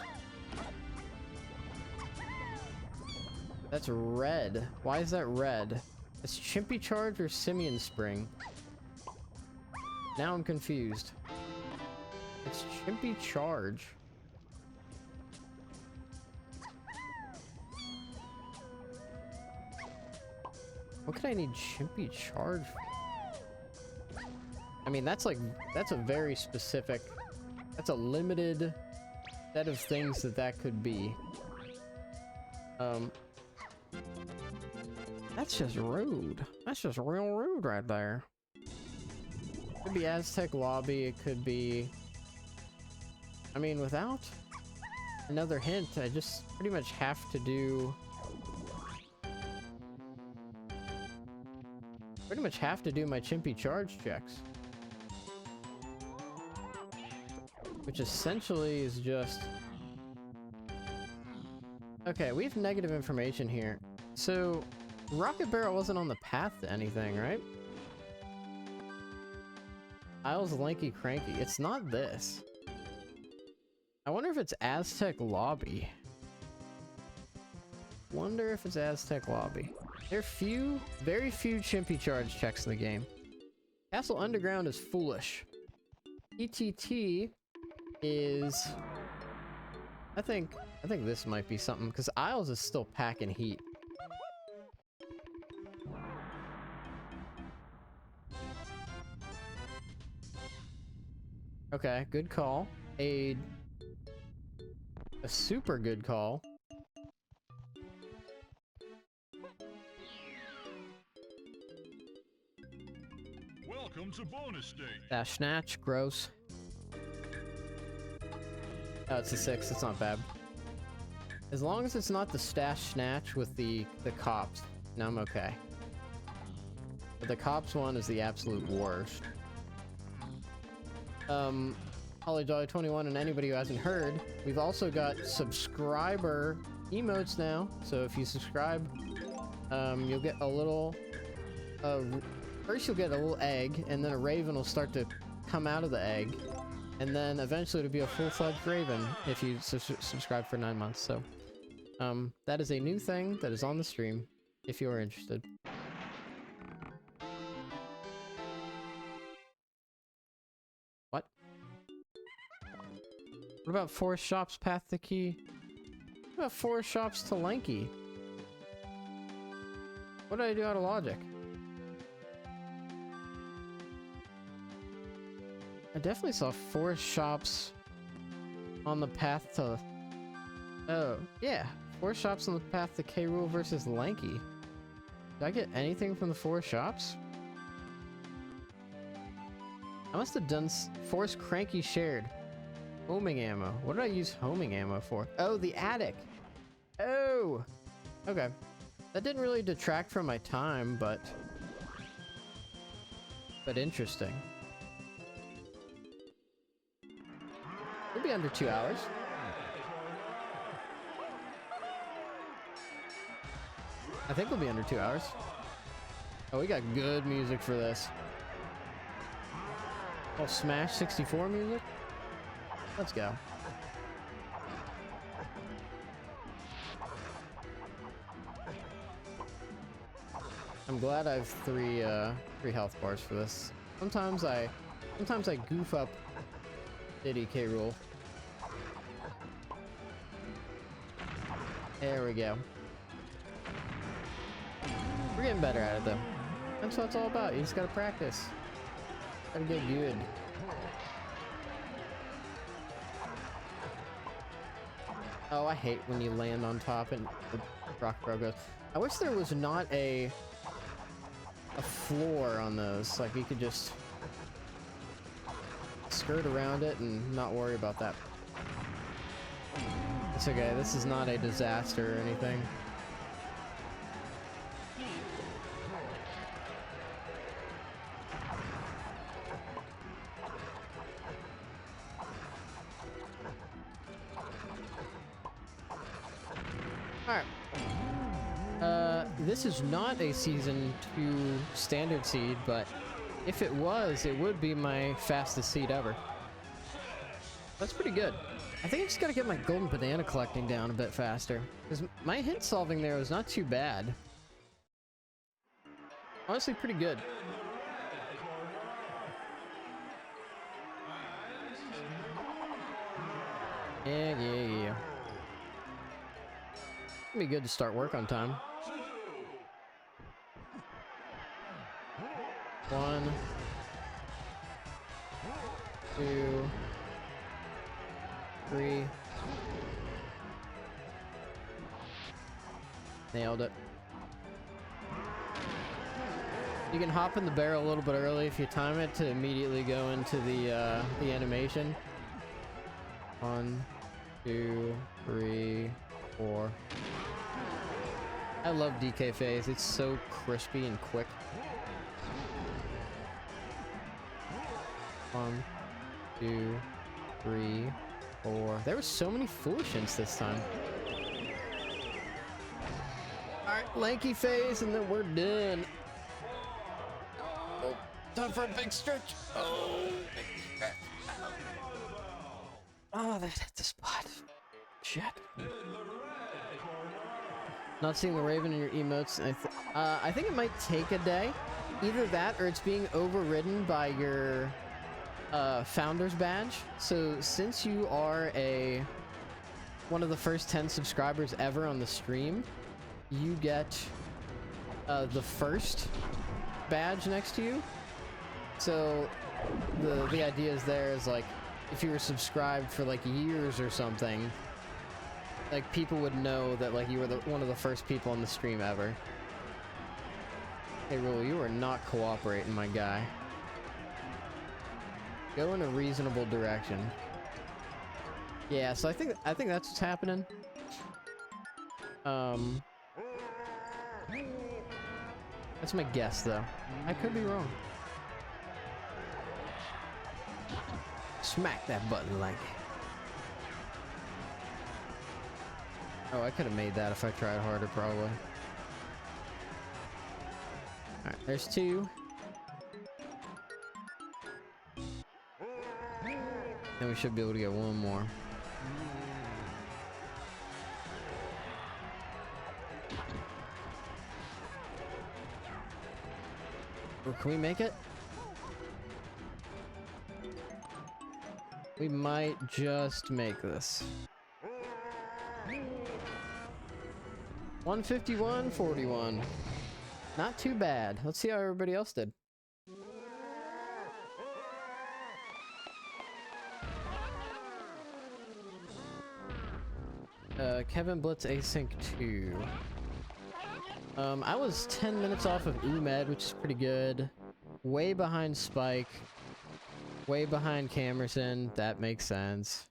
That's red. Why is that red? It's Chimpy Charge or Simian Spring? Now I'm confused. It's Chimpy Charge. What could I need Chimpy Charge for? I mean, that's a very specific, that's a limited set of things that could be. That's just rude. That's just real rude right there. Could be Aztec Lobby, it could be... I mean, without another hint, I just pretty much have to do... my Chimpy Charge checks. Which essentially is just... Okay, we have negative information here. So, Rocket Barrel wasn't on the path to anything, right? Isles Lanky Cranky. It's not this. I wonder if it's Aztec Lobby. Wonder if it's Aztec Lobby. There are very few Chimpy Charge checks in the game. Castle Underground is foolish. ETT is... I think this might be something, because Isles is still packing heat. Okay, good call. A super good call. Welcome to bonus stage. Dash Snatch, gross. Oh, it's a 6, it's not bad. As long as it's not the Stash Snatch with the cops, now I'm okay. But the cops one is the absolute worst. Holly Jolly 21 and anybody who hasn't heard, we've also got subscriber emotes now. So if you subscribe, you'll get a little, first you'll get a little egg, and then a raven will start to come out of the egg. And then eventually it'll be a full-fledged raven if you subscribe for 9 months. So, that is a new thing that is on the stream, if you are interested. What? What about Forest Shops Path to Key? What about Forest Shops to Lanky? What did I do out of logic? I definitely saw Forest Shops on the path to... Oh, yeah. Forest Shops on the path to K. Rool versus Lanky. Did I get anything from the Forest Shops? I must have done Forest Cranky shared. Homing ammo. What did I use homing ammo for? Oh, the attic. Oh, go! Okay. That didn't really detract from my time, but interesting. We'll be under 2 hours. I think we'll be under 2 hours. Oh, we got good music for this. Oh, Smash 64 music? Let's go. I'm glad I have three health bars for this. Sometimes I goof up the DK rule. There we go. We're getting better at it though. That's what it's all about. You just gotta practice. Gotta get good. Oh, I hate when you land on top and the rock throw goes. I wish there was not a floor on those. Like you could just skirt around it and not worry about that. It's okay. This is not a disaster or anything. Alright. This is not a Season 2 standard seed, but if it was, it would be my fastest seed ever. That's pretty good. I think I just gotta get my golden banana collecting down a bit faster, because my hint solving there was not too bad. Honestly, pretty good. Yeah. It'd be good to start work on time. 1, 2, 3. Nailed it. You can hop in the barrel a little bit early if you time it to immediately go into the animation. 1, 2, 3, 4. I love DK phase. It's so crispy and quick. 1, 2, 3, 4. There were so many foolish hints this time. Alright, lanky phase, and then we're done. Oh, time for a big stretch. Oh, big stretch. Oh, that hit the spot. Shit. Not seeing the Raven in your emotes. I think it might take a day. Either that or it's being overridden by your founder's badge. So since you are one of the first 10 subscribers ever on the stream, you get the first badge next to you. So the idea is there is like if you were subscribed for like years or something, like people would know that like you were one of the first people on the stream ever. Hey Rule, you are not cooperating, my guy. Go in a reasonable direction. Yeah, so I think that's what's happening. That's my guess though. I could be wrong. Smack that button like. Oh, I could have made that if I tried harder, probably. Alright, there's 2. Then we should be able to get 1 more. Or can we make it? We might just make this. 151.41. Not too bad. Let's see how everybody else did. Kevin Blitz Async 2. I was 10 minutes off of Umed, which is pretty good. Way behind Spike. Way behind Camerson. That makes sense.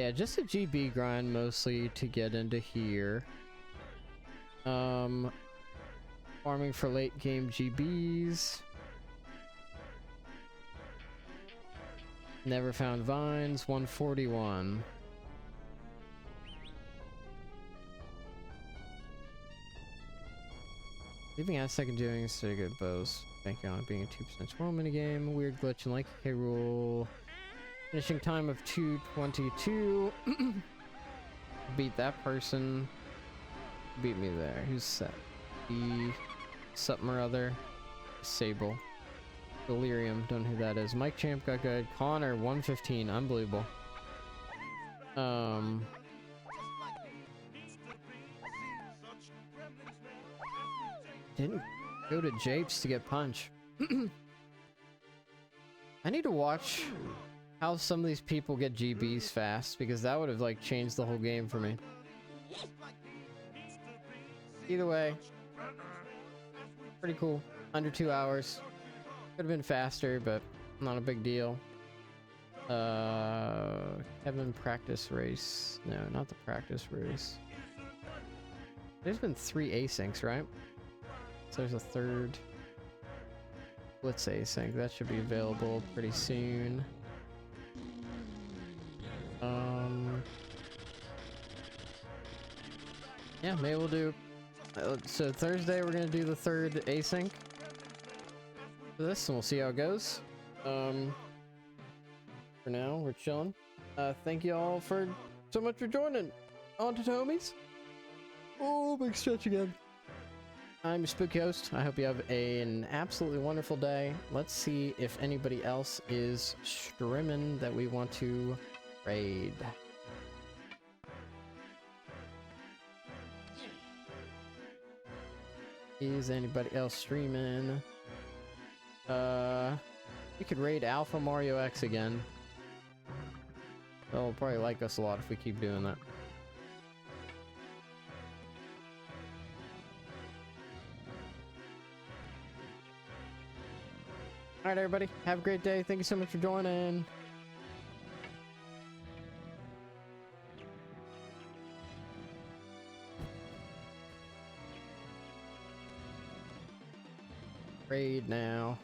Yeah, just a GB grind mostly to get into here. Farming for late game GBs. Never found vines, 141. Leaving out second doing instead of good bows. Banking on it being a 2% squirrel minigame. Weird glitch in like K rule. Finishing time of 2:22. Beat that person. Beat me there. Who's that? E something or other. Sable. Delirium. Don't know who that is. Mike Champ got good. Connor 115. Unbelievable. Didn't go to Japes to get punch. I need to watch how some of these people get GBs fast, because that would have like changed the whole game for me. Either way, pretty cool. Under 2 hours. Could have been faster, but not a big deal. Kevin practice race. No, not the practice race. There's been 3 asyncs, right? So there's a third Blitz async. That should be available pretty soon. Yeah, maybe we'll do. So Thursday we're gonna do the third async for this, and we'll see how it goes. For now, we're chilling. Thank you all for so much for joining. On to homies. Oh, big stretch again. I'm your spooky host. I hope you have an absolutely wonderful day. Let's see if anybody else is streaming that we want to raid. Is anybody else streaming? We could raid Alpha Mario X again. They'll probably like us a lot if we keep doing that. Alright, everybody. Have a great day. Thank you so much for joining. Raid now.